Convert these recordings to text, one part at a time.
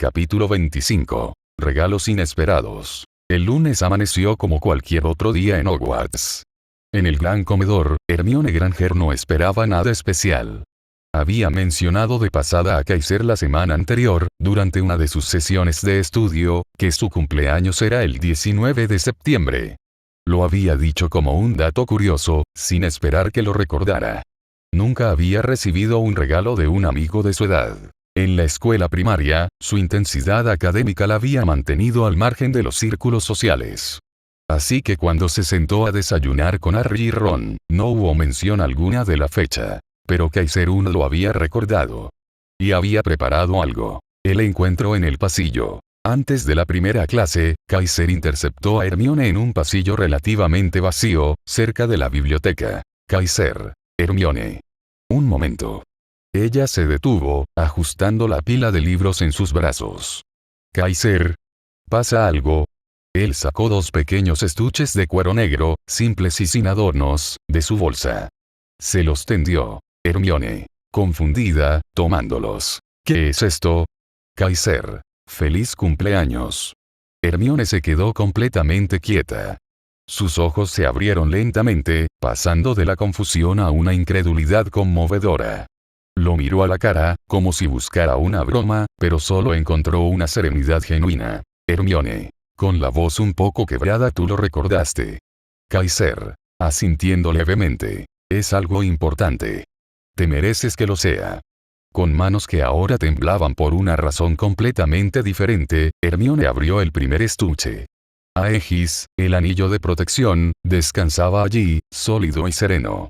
Capítulo 25. Regalos inesperados. El lunes amaneció como cualquier otro día en Hogwarts. En el gran comedor, Hermione Granger no esperaba nada especial. Había mencionado de pasada a Kaiser la semana anterior, durante una de sus sesiones de estudio, que su cumpleaños era el 19 de septiembre. Lo había dicho como un dato curioso, sin esperar que lo recordara. Nunca había recibido un regalo de un amigo de su edad. En la escuela primaria, su intensidad académica la había mantenido al margen de los círculos sociales. Así que cuando se sentó a desayunar con Harry y Ron, no hubo mención alguna de la fecha. Pero Kaiser aún lo había recordado. Y había preparado algo. El encuentro en el pasillo. Antes de la primera clase, Kaiser interceptó a Hermione en un pasillo relativamente vacío, cerca de la biblioteca. Kaiser. Hermione. Un momento. Ella se detuvo, ajustando la pila de libros en sus brazos. Kaiser. ¿Pasa algo? Él sacó dos pequeños estuches de cuero negro, simples y sin adornos, de su bolsa. Se los tendió. Hermione, confundida, tomándolos. ¿Qué es esto? Kaiser. Feliz cumpleaños. Hermione se quedó completamente quieta. Sus ojos se abrieron lentamente, pasando de la confusión a una incredulidad conmovedora. Lo miró a la cara, como si buscara una broma, pero solo encontró una serenidad genuina. Hermione. Con la voz un poco quebrada, tú lo recordaste. Kaiser. Asintiendo levemente. Es algo importante. Te mereces que lo sea. Con manos que ahora temblaban por una razón completamente diferente, Hermione abrió el primer estuche. Aegis, el anillo de protección, descansaba allí, sólido y sereno.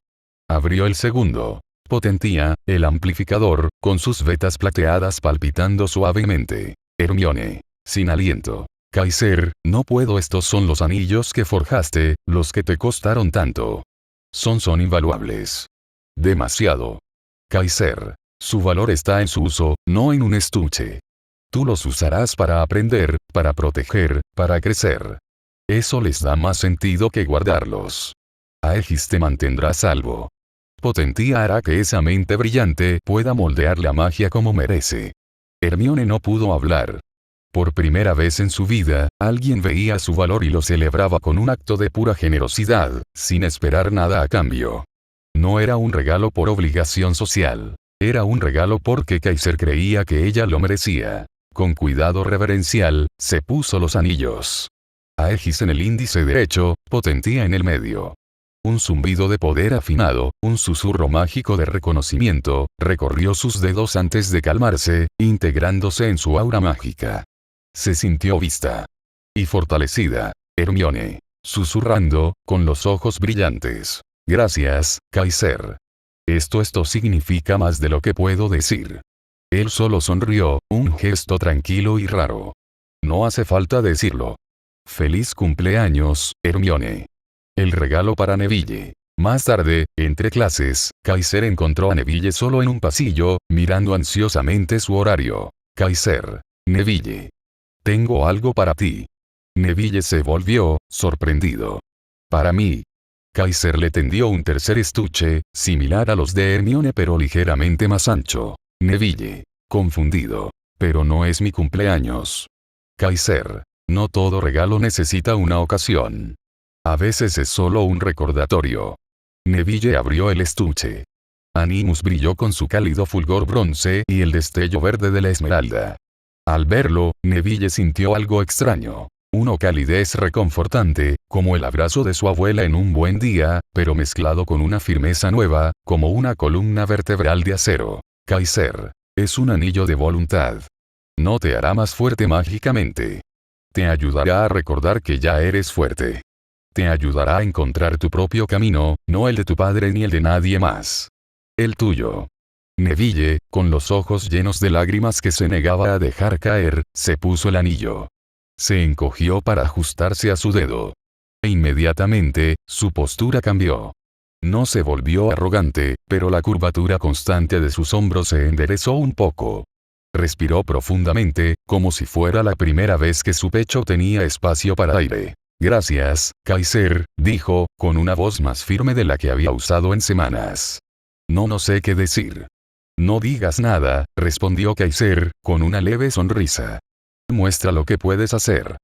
Abrió el segundo. Potentia, el amplificador, con sus vetas plateadas palpitando suavemente. Hermione. Sin aliento. Kaiser, no puedo. Estos son los anillos que forjaste, los que te costaron tanto. Son invaluables. Demasiado. Kaiser. Su valor está en su uso, no en un estuche. Tú los usarás para aprender, para proteger, para crecer. Eso les da más sentido que guardarlos. Aegis te mantendrá salvo. Potentia hará que esa mente brillante pueda moldear la magia como merece. Hermione no pudo hablar. Por primera vez en su vida, alguien veía su valor y lo celebraba con un acto de pura generosidad, sin esperar nada a cambio. No era un regalo por obligación social. Era un regalo porque Kaiser creía que ella lo merecía. Con cuidado reverencial, se puso los anillos. Aegis en el índice derecho, Potentia en el medio. Un zumbido de poder afinado, un susurro mágico de reconocimiento, recorrió sus dedos antes de calmarse, integrándose en su aura mágica. Se sintió vista. Y fortalecida. Hermione. Susurrando, con los ojos brillantes. Gracias, Kaiser. Esto significa más de lo que puedo decir. Él solo sonrió, un gesto tranquilo y raro. No hace falta decirlo. Feliz cumpleaños, Hermione. El regalo para Neville. Más tarde, entre clases, Kaiser encontró a Neville solo en un pasillo, mirando ansiosamente su horario. Kaiser. Neville. Tengo algo para ti. Neville se volvió, sorprendido. Para mí. Kaiser le tendió un tercer estuche, similar a los de Hermione pero ligeramente más ancho. Neville. Confundido. Pero no es mi cumpleaños. Kaiser. No todo regalo necesita una ocasión. A veces es solo un recordatorio. Neville abrió el estuche. Animus brilló con su cálido fulgor bronce y el destello verde de la esmeralda. Al verlo, Neville sintió algo extraño. Una calidez reconfortante, como el abrazo de su abuela en un buen día, pero mezclado con una firmeza nueva, como una columna vertebral de acero. Kaiser. Es un anillo de voluntad. No te hará más fuerte mágicamente. Te ayudará a recordar que ya eres fuerte. Te ayudará a encontrar tu propio camino, no el de tu padre ni el de nadie más. El tuyo. Neville, con los ojos llenos de lágrimas que se negaba a dejar caer, se puso el anillo. Se encogió para ajustarse a su dedo. E inmediatamente, su postura cambió. No se volvió arrogante, pero la curvatura constante de sus hombros se enderezó un poco. Respiró profundamente, como si fuera la primera vez que su pecho tenía espacio para aire. Gracias, Kaiser, dijo, con una voz más firme de la que había usado en semanas. No sé qué decir. No digas nada, respondió Kaiser, con una leve sonrisa. Muestra lo que puedes hacer.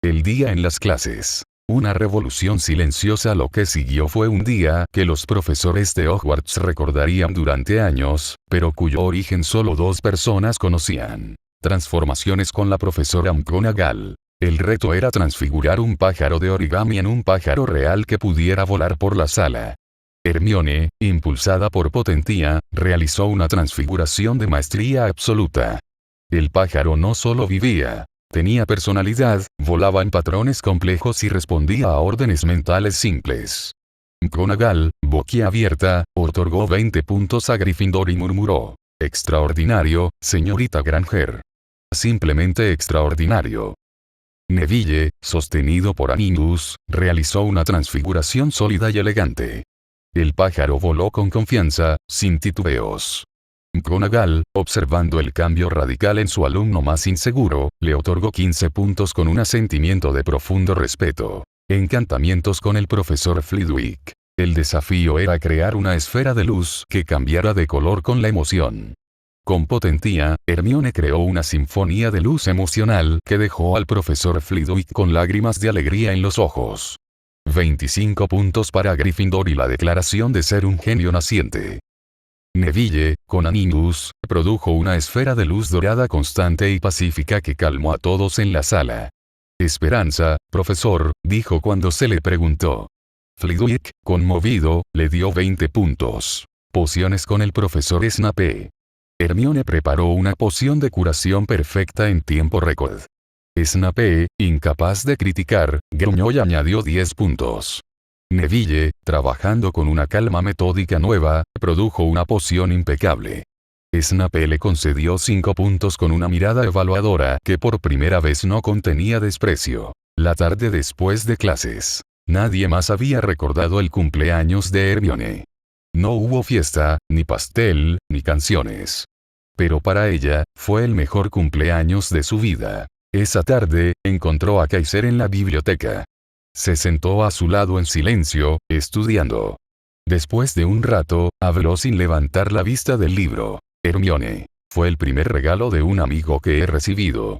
El día en las clases. Una revolución silenciosa. Lo que siguió fue un día que los profesores de Hogwarts recordarían durante años, pero cuyo origen solo 2 personas conocían. Transformaciones con la profesora McGonagall. El reto era transfigurar un pájaro de origami en un pájaro real que pudiera volar por la sala. Hermione, impulsada por Potentía, realizó una transfiguración de maestría absoluta. El pájaro no solo vivía, tenía personalidad, volaba en patrones complejos y respondía a órdenes mentales simples. McGonagall, boquiabierta, otorgó 20 puntos a Gryffindor y murmuró: «Extraordinario, señorita Granger. Simplemente extraordinario». Neville, sostenido por Animus, realizó una transfiguración sólida y elegante. El pájaro voló con confianza, sin titubeos. McGonagall, observando el cambio radical en su alumno más inseguro, le otorgó 15 puntos con un sentimiento de profundo respeto. Encantamientos con el profesor Flitwick. El desafío era crear una esfera de luz que cambiara de color con la emoción. Con Potentía, Hermione creó una sinfonía de luz emocional que dejó al profesor Flitwick con lágrimas de alegría en los ojos. 25 puntos para Gryffindor y la declaración de ser un genio naciente. Neville, con Animus, produjo una esfera de luz dorada constante y pacífica que calmó a todos en la sala. «Esperanza, profesor», dijo cuando se le preguntó. Flitwick, conmovido, le dio 20 puntos. Pociones con el profesor Snape. Hermione preparó una poción de curación perfecta en tiempo récord. Snape, incapaz de criticar, gruñó y añadió 10 puntos. Neville, trabajando con una calma metódica nueva, produjo una poción impecable. Snape le concedió 5 puntos con una mirada evaluadora que por primera vez no contenía desprecio. La tarde después de clases. Nadie más había recordado el cumpleaños de Hermione. No hubo fiesta, ni pastel, ni canciones. Pero para ella, fue el mejor cumpleaños de su vida. Esa tarde, encontró a Kaiser en la biblioteca. Se sentó a su lado en silencio, estudiando. Después de un rato, habló sin levantar la vista del libro. «Hermione, fue el primer regalo de un amigo que he recibido.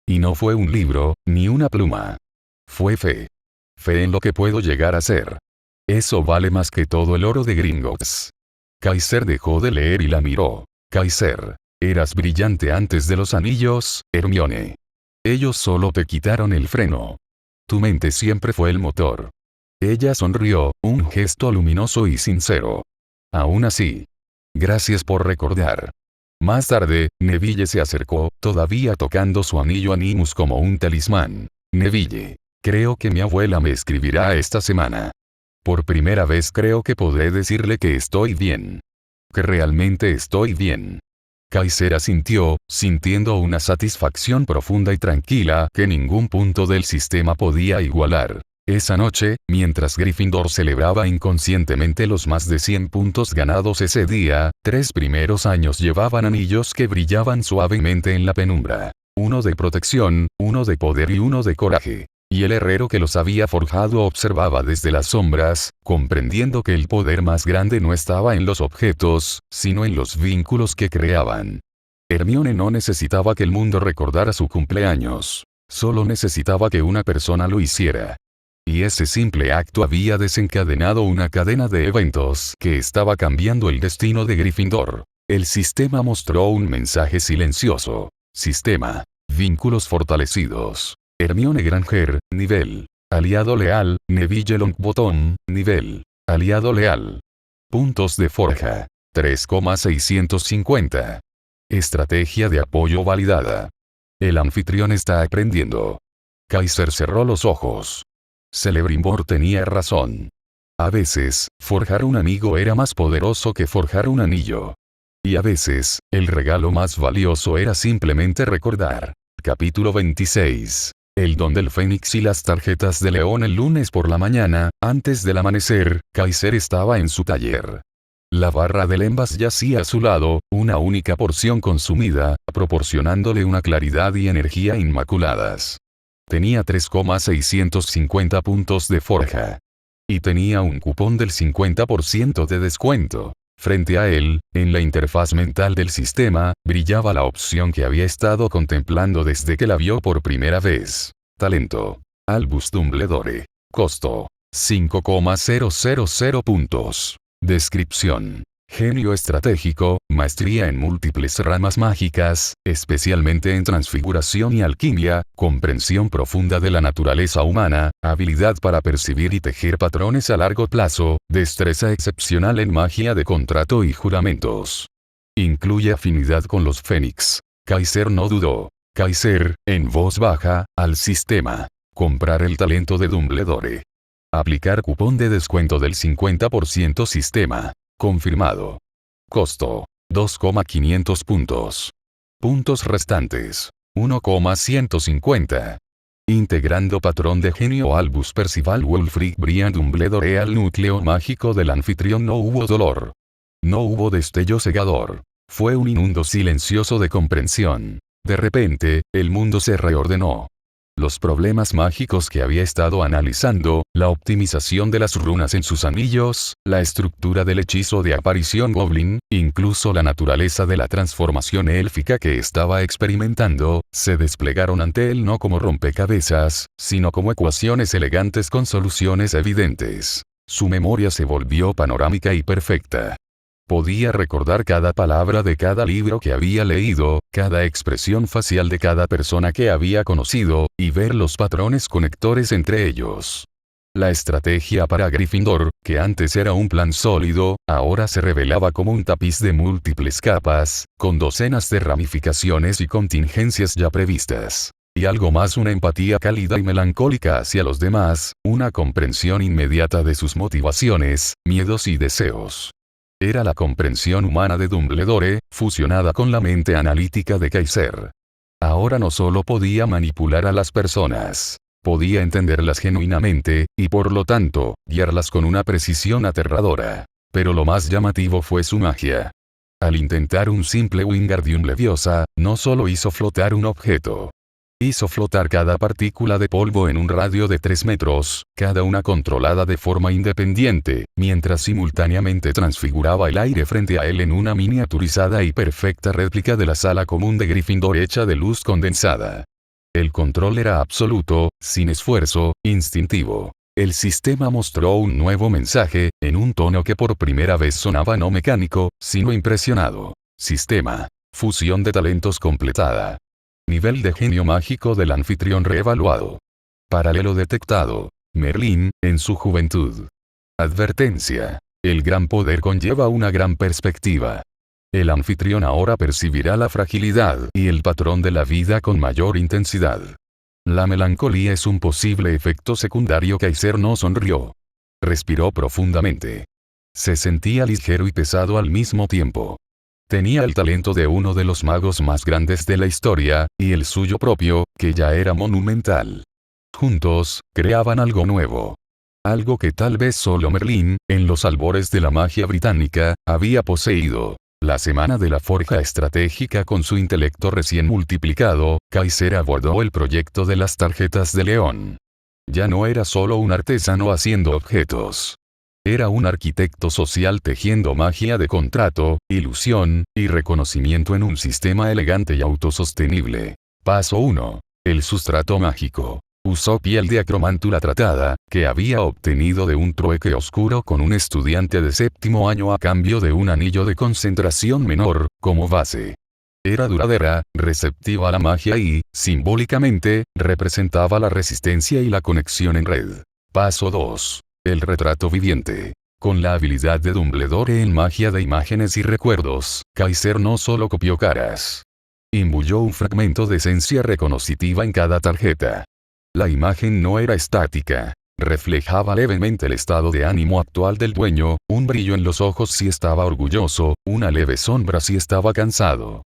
Y no fue un libro, ni una pluma. Fue fe. Fe en lo que puedo llegar a ser. Eso vale más que todo el oro de Gringotts». Kaiser dejó de leer y la miró. «Kaiser, eras brillante antes de los anillos, Hermione. Ellos solo te quitaron el freno. Tu mente siempre fue el motor». Ella sonrió, un gesto luminoso y sincero. «Aún así. Gracias por recordar». Más tarde, Neville se acercó, todavía tocando su anillo Animus como un talismán. «Neville, creo que mi abuela me escribirá esta semana. Por primera vez creo que podré decirle que estoy bien. Que realmente estoy bien». Kaiser asintió, sintiendo una satisfacción profunda y tranquila que ningún punto del sistema podía igualar. Esa noche, mientras Gryffindor celebraba inconscientemente los más de 100 puntos ganados ese día, 3 primeros años llevaban anillos que brillaban suavemente en la penumbra. Uno de protección, uno de poder y uno de coraje. Y el herrero que los había forjado observaba desde las sombras, comprendiendo que el poder más grande no estaba en los objetos, sino en los vínculos que creaban. Hermione no necesitaba que el mundo recordara su cumpleaños. Solo necesitaba que una persona lo hiciera. Y ese simple acto había desencadenado una cadena de eventos que estaba cambiando el destino de Gryffindor. El sistema mostró un mensaje silencioso. Sistema. Vínculos fortalecidos. Hermione Granger, nivel. Aliado leal, Neville Longbottom, nivel. Aliado leal. Puntos de forja. 3,650. Estrategia de apoyo validada. El anfitrión está aprendiendo. Kaiser cerró los ojos. Celebrimbor tenía razón. A veces, forjar un amigo era más poderoso que forjar un anillo. Y a veces, el regalo más valioso era simplemente recordar. Capítulo 26. El don del Fénix y las tarjetas de León. El lunes por la mañana, antes del amanecer, Kaiser estaba en su taller. La barra de lembas yacía a su lado, una única porción consumida, proporcionándole una claridad y energía inmaculadas. Tenía 3,650 puntos de forja. Y tenía un cupón del 50% de descuento. Frente a él, en la interfaz mental del sistema, brillaba la opción que había estado contemplando desde que la vio por primera vez. Talento. Albus Dumbledore. Costo. 5,000 puntos. Descripción. Genio estratégico, maestría en múltiples ramas mágicas, especialmente en transfiguración y alquimia, comprensión profunda de la naturaleza humana, habilidad para percibir y tejer patrones a largo plazo, destreza excepcional en magia de contrato y juramentos. Incluye afinidad con los Fénix. Kaiser no dudó. Kaiser, en voz baja, al sistema. Comprar el talento de Dumbledore. Aplicar cupón de descuento del 50% sistema. Confirmado. Costo. 2,500 puntos. Puntos restantes. 1,150. Integrando patrón de genio Albus Percival Wulfric Brian Dumbledore al núcleo mágico del anfitrión no hubo dolor. No hubo destello cegador. Fue un inundo silencioso de comprensión. De repente, el mundo se reordenó. Los problemas mágicos que había estado analizando, la optimización de las runas en sus anillos, la estructura del hechizo de aparición Goblin, incluso la naturaleza de la transformación élfica que estaba experimentando, se desplegaron ante él no como rompecabezas, sino como ecuaciones elegantes con soluciones evidentes. Su memoria se volvió panorámica y perfecta. Podía recordar cada palabra de cada libro que había leído, cada expresión facial de cada persona que había conocido, y ver los patrones conectores entre ellos. La estrategia para Gryffindor, que antes era un plan sólido, ahora se revelaba como un tapiz de múltiples capas, con docenas de ramificaciones y contingencias ya previstas. Y algo más, una empatía cálida y melancólica hacia los demás, una comprensión inmediata de sus motivaciones, miedos y deseos. Era la comprensión humana de Dumbledore, fusionada con la mente analítica de Kaiser. Ahora no solo podía manipular a las personas, podía entenderlas genuinamente, y por lo tanto, guiarlas con una precisión aterradora. Pero lo más llamativo fue su magia. Al intentar un simple Wingardium Leviosa, no solo hizo flotar un objeto. Hizo flotar cada partícula de polvo en un radio de 3 metros, cada una controlada de forma independiente, mientras simultáneamente transfiguraba el aire frente a él en una miniaturizada y perfecta réplica de la sala común de Gryffindor hecha de luz condensada. El control era absoluto, sin esfuerzo, instintivo. El sistema mostró un nuevo mensaje, en un tono que por primera vez sonaba no mecánico, sino impresionado. Sistema. Fusión de talentos completada. Nivel de genio mágico del anfitrión reevaluado. Paralelo detectado. Merlín, en su juventud. Advertencia. El gran poder conlleva una gran perspectiva. El anfitrión ahora percibirá la fragilidad y el patrón de la vida con mayor intensidad. La melancolía es un posible efecto secundario. Kaiser no sonrió. Respiró profundamente. Se sentía ligero y pesado al mismo tiempo. Tenía el talento de uno de los magos más grandes de la historia, y el suyo propio, que ya era monumental. Juntos, creaban algo nuevo. Algo que tal vez solo Merlín, en los albores de la magia británica, había poseído. La semana de la forja estratégica con su intelecto recién multiplicado, Kaiser abordó el proyecto de las tarjetas de león. Ya no era solo un artesano haciendo objetos. Era un arquitecto social tejiendo magia de contrato, ilusión, y reconocimiento en un sistema elegante y autosostenible. Paso 1. El sustrato mágico. Usó piel de acromántula tratada, que había obtenido de un trueque oscuro con un estudiante de 7º año a cambio de un anillo de concentración menor, como base. Era duradera, receptiva a la magia y, simbólicamente, representaba la resistencia y la conexión en red. Paso 2. El retrato viviente. Con la habilidad de Dumbledore en magia de imágenes y recuerdos, Kaiser no solo copió caras. Imbuyó un fragmento de esencia reconocitiva en cada tarjeta. La imagen no era estática. Reflejaba levemente el estado de ánimo actual del dueño, un brillo en los ojos si estaba orgulloso, una leve sombra si estaba cansado.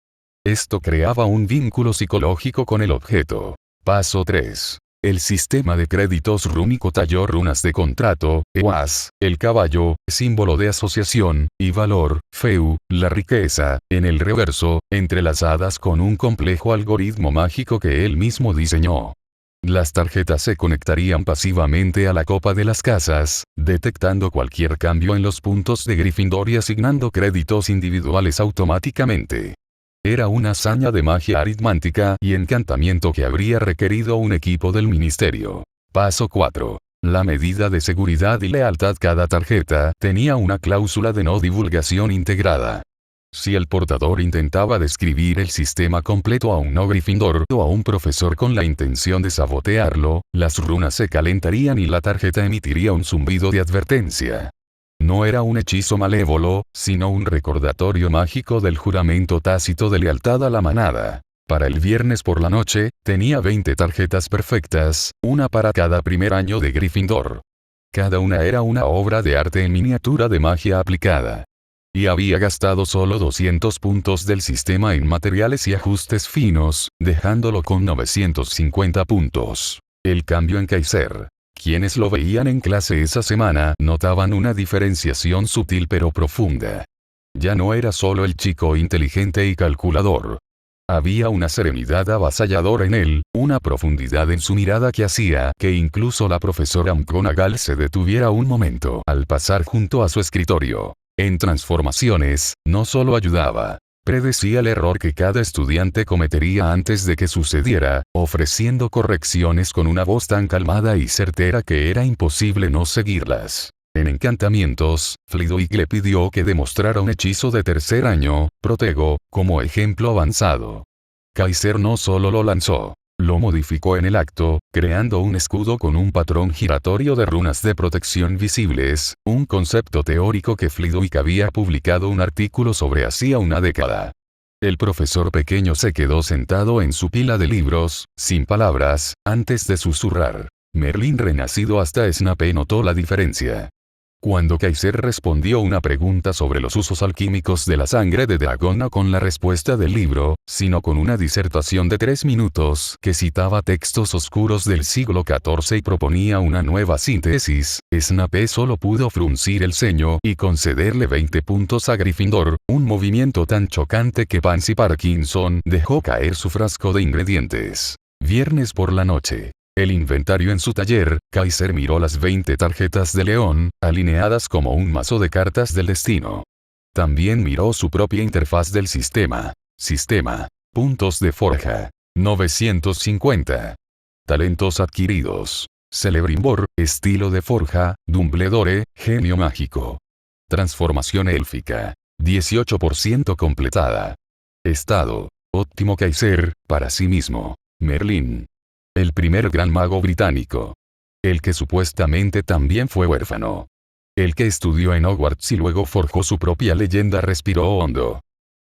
Esto creaba un vínculo psicológico con el objeto. Paso 3. El sistema de créditos rúnico talló runas de contrato, EWAS, el caballo, símbolo de asociación, y valor, feu, la riqueza, en el reverso, entrelazadas con un complejo algoritmo mágico que él mismo diseñó. Las tarjetas se conectarían pasivamente a la copa de las casas, detectando cualquier cambio en los puntos de Gryffindor y asignando créditos individuales automáticamente. Era una hazaña de magia aritmática y encantamiento que habría requerido un equipo del ministerio. Paso 4. La medida de seguridad y lealtad. Cada tarjeta tenía una cláusula de no divulgación integrada. Si el portador intentaba describir el sistema completo a un no Gryffindor o a un profesor con la intención de sabotearlo, las runas se calentarían y la tarjeta emitiría un zumbido de advertencia. No era un hechizo malévolo, sino un recordatorio mágico del juramento tácito de lealtad a la manada. Para el viernes por la noche, tenía 20 tarjetas perfectas, una para cada primer año de Gryffindor. Cada una era una obra de arte en miniatura de magia aplicada. Y había gastado solo 200 puntos del sistema en materiales y ajustes finos, dejándolo con 950 puntos. El cambio en Kaiser. Quienes lo veían en clase esa semana notaban una diferenciación sutil pero profunda. Ya no era solo el chico inteligente y calculador. Había una serenidad avasalladora en él, una profundidad en su mirada que hacía que incluso la profesora McGonagall se detuviera un momento al pasar junto a su escritorio. En transformaciones, no solo ayudaba, predecía el error que cada estudiante cometería antes de que sucediera, ofreciendo correcciones con una voz tan calmada y certera que era imposible no seguirlas. En encantamientos, Flitwick le pidió que demostrara un hechizo de tercer año, Protego, como ejemplo avanzado. Kaiser no solo lo lanzó, lo modificó en el acto, creando un escudo con un patrón giratorio de runas de protección visibles, un concepto teórico que Flitwick había publicado un artículo sobre hacía una década. El profesor pequeño se quedó sentado en su pila de libros, sin palabras, antes de susurrar. Merlín renacido. Hasta Snape notó la diferencia. Cuando Kaiser respondió una pregunta sobre los usos alquímicos de la sangre de dragón, no con la respuesta del libro, sino con una disertación de 3 minutos que citaba textos oscuros del siglo XIV y proponía una nueva síntesis, Snape solo pudo fruncir el ceño y concederle 20 puntos a Gryffindor, un movimiento tan chocante que Pansy Parkinson dejó caer su frasco de ingredientes. Viernes por la noche. El inventario en su taller, Kaiser miró las 20 tarjetas de león, alineadas como un mazo de cartas del destino. También miró su propia interfaz del sistema. Sistema. Puntos de forja. 950. Talentos adquiridos. Celebrimbor, estilo de forja, Dumbledore, genio mágico. Transformación élfica. 18% completada. Estado. Óptimo. Kaiser, para sí mismo. Merlín. El primer gran mago británico. El que supuestamente también fue huérfano. El que estudió en Hogwarts y luego forjó su propia leyenda. Respiró hondo.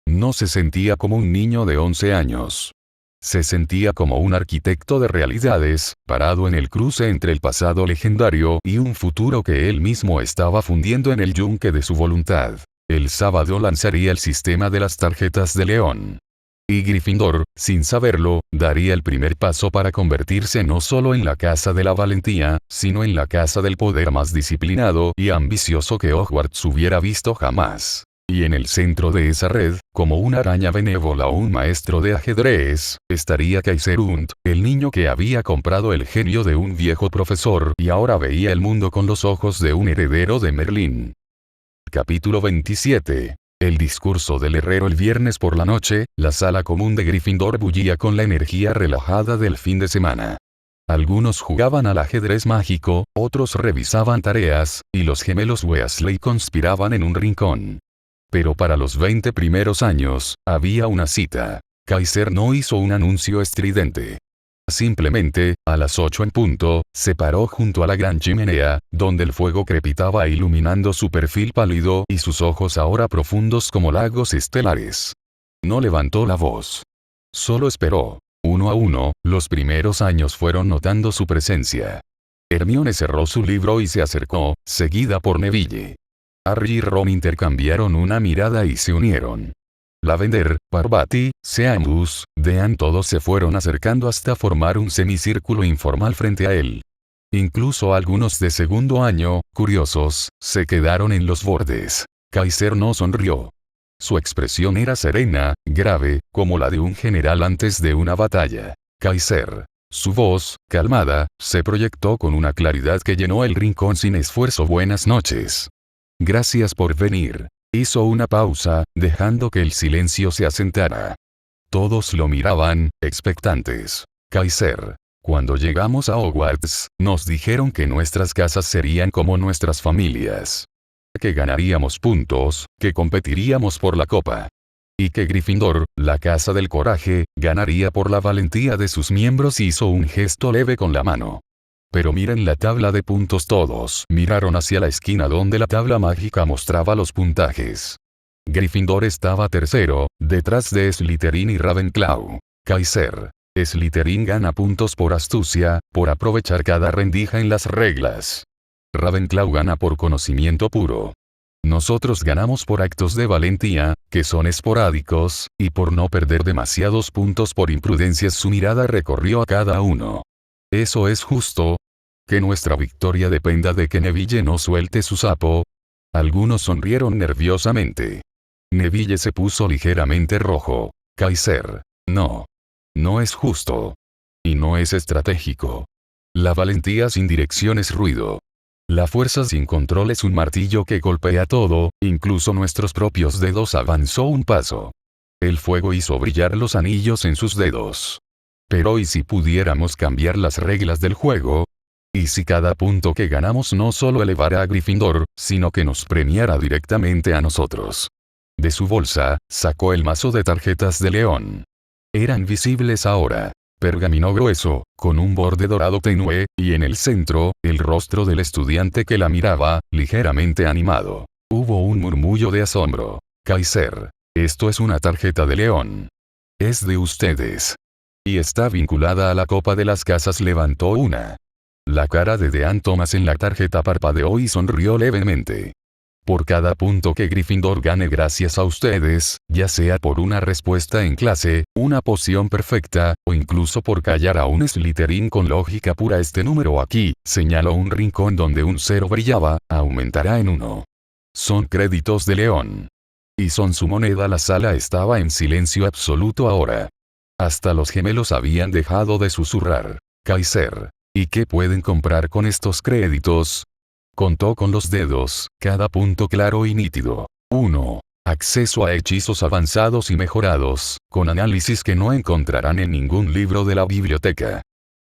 No se sentía como un niño de 11 años. Se sentía como un arquitecto de realidades, parado en el cruce entre el pasado legendario y un futuro que él mismo estaba fundiendo en el yunque de su voluntad. El sábado lanzaría el sistema de las tarjetas de león. Y Gryffindor, sin saberlo, daría el primer paso para convertirse no solo en la casa de la valentía, sino en la casa del poder más disciplinado y ambicioso que Hogwarts hubiera visto jamás. Y en el centro de esa red, como una araña benévola o un maestro de ajedrez, estaría Kaiser Und, el niño que había comprado el genio de un viejo profesor y ahora veía el mundo con los ojos de un heredero de Merlín. Capítulo 27. El discurso del herrero. El viernes por la noche, la sala común de Gryffindor bullía con la energía relajada del fin de semana. Algunos jugaban al ajedrez mágico, otros revisaban tareas, y los gemelos Weasley conspiraban en un rincón. Pero para los 20 primeros años, había una cita. Kaiser no hizo un anuncio estridente. Simplemente, a las 8 en punto, se paró junto a la gran chimenea, donde el fuego crepitaba iluminando su perfil pálido y sus ojos ahora profundos como lagos estelares. No levantó la voz. Solo esperó. Uno a uno, los primeros años fueron notando su presencia. Hermione cerró su libro y se acercó, seguida por Neville. Harry y Ron intercambiaron una mirada y se unieron. Lavender, Parvati, Seamus, Dean, todos se fueron acercando hasta formar un semicírculo informal frente a él. Incluso algunos de segundo año, curiosos, se quedaron en los bordes. Kaiser no sonrió. Su expresión era serena, grave, como la de un general antes de una batalla. Kaiser. Su voz, calmada, se proyectó con una claridad que llenó el rincón sin esfuerzo. Buenas noches. Gracias por venir. Hizo una pausa, dejando que el silencio se asentara. Todos lo miraban, expectantes. Kaiser. Cuando llegamos a Hogwarts, nos dijeron que nuestras casas serían como nuestras familias. Que ganaríamos puntos, que competiríamos por la copa. Y que Gryffindor, la casa del coraje, ganaría por la valentía de sus miembros. Hizo un gesto leve con la mano. Pero miren la tabla de puntos. Todos miraron hacia la esquina donde la tabla mágica mostraba los puntajes. Gryffindor estaba tercero, detrás de Slytherin y Ravenclaw. Kaiser. Slytherin gana puntos por astucia, por aprovechar cada rendija en las reglas. Ravenclaw gana por conocimiento puro. Nosotros ganamos por actos de valentía, que son esporádicos, y por no perder demasiados puntos por imprudencias. Su mirada recorrió a cada uno. ¿Eso es justo? ¿Que nuestra victoria dependa de que Neville no suelte su sapo? Algunos sonrieron nerviosamente. Neville se puso ligeramente rojo. Kaiser. No. No es justo. Y no es estratégico. La valentía sin dirección es ruido. La fuerza sin control es un martillo que golpea todo, incluso nuestros propios dedos. Avanzó un paso. El fuego hizo brillar los anillos en sus dedos. Pero ¿y si pudiéramos cambiar las reglas del juego? ¿Y si cada punto que ganamos no solo elevara a Gryffindor, sino que nos premiara directamente a nosotros? De su bolsa, sacó el mazo de tarjetas de león. Eran visibles ahora. Pergamino grueso, con un borde dorado tenue, y en el centro, el rostro del estudiante que la miraba, ligeramente animado. Hubo un murmullo de asombro. Kaiser. Esto es una tarjeta de león. Es de ustedes. Y está vinculada a la copa de las casas. Levantó una. La cara de Dean Thomas en la tarjeta parpadeó y sonrió levemente. Por cada punto que Gryffindor gane gracias a ustedes, ya sea por una respuesta en clase, una poción perfecta, o incluso por callar a un Slytherin con lógica pura, este número aquí, señaló un rincón donde un 0 brillaba, aumentará en 1. Son créditos de león. Y son su moneda. La sala estaba en silencio absoluto ahora. Hasta los gemelos habían dejado de susurrar. Kaiser. ¿Y qué pueden comprar con estos créditos? Contó con los dedos, cada punto claro y nítido. 1. Acceso a hechizos avanzados y mejorados, con análisis que no encontrarán en ningún libro de la biblioteca.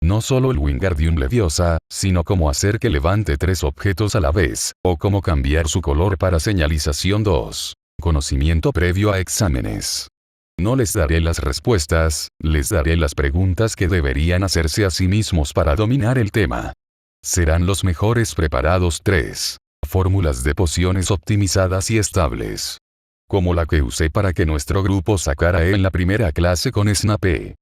No solo el Wingardium Leviosa, sino cómo hacer que levante 3 objetos a la vez, o cómo cambiar su color para señalización. 2. Conocimiento previo a exámenes. No les daré las respuestas, les daré las preguntas que deberían hacerse a sí mismos para dominar el tema. Serán los mejores preparados. 3. Fórmulas de pociones optimizadas y estables. Como la que usé para que nuestro grupo sacara E en la primera clase con Snape.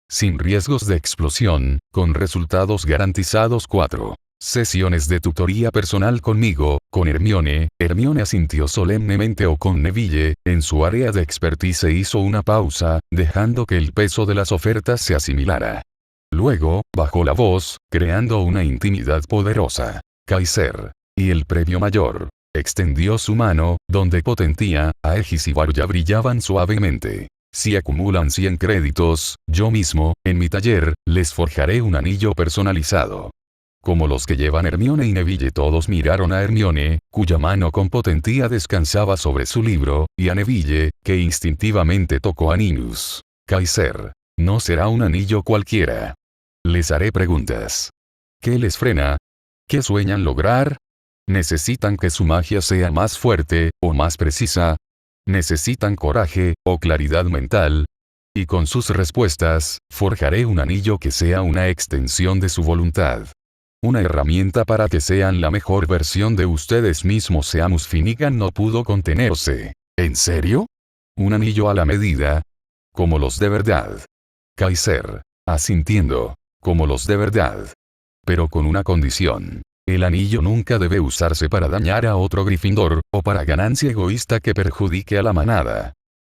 Sin riesgos de explosión, con resultados garantizados. 4. Sesiones de tutoría personal conmigo, con Hermione. Hermione asintió solemnemente. O con Neville, en su área de expertise. Hizo una pausa, dejando que el peso de las ofertas se asimilara. Luego, bajó la voz, creando una intimidad poderosa. Kaiser. Y el premio mayor. Extendió su mano, donde Potentía, Aegis y Varya brillaban suavemente. Si acumulan 100 créditos, yo mismo, en mi taller, les forjaré un anillo personalizado. Como los que llevan Hermione y Neville. Todos miraron a Hermione, cuya mano con Potentía descansaba sobre su libro, y a Neville, que instintivamente tocó a Ninus. Kaiser. No será un anillo cualquiera. Les haré preguntas. ¿Qué les frena? ¿Qué sueñan lograr? ¿Necesitan que su magia sea más fuerte, o más precisa? ¿Necesitan coraje, o claridad mental? Y con sus respuestas, forjaré un anillo que sea una extensión de su voluntad. Una herramienta para que sean la mejor versión de ustedes mismos. Seamus Finnegan no pudo contenerse. ¿En serio? ¿Un anillo a la medida? Como los de verdad. Kaiser. Asintiendo. Como los de verdad. Pero con una condición. El anillo nunca debe usarse para dañar a otro Gryffindor, o para ganancia egoísta que perjudique a la manada.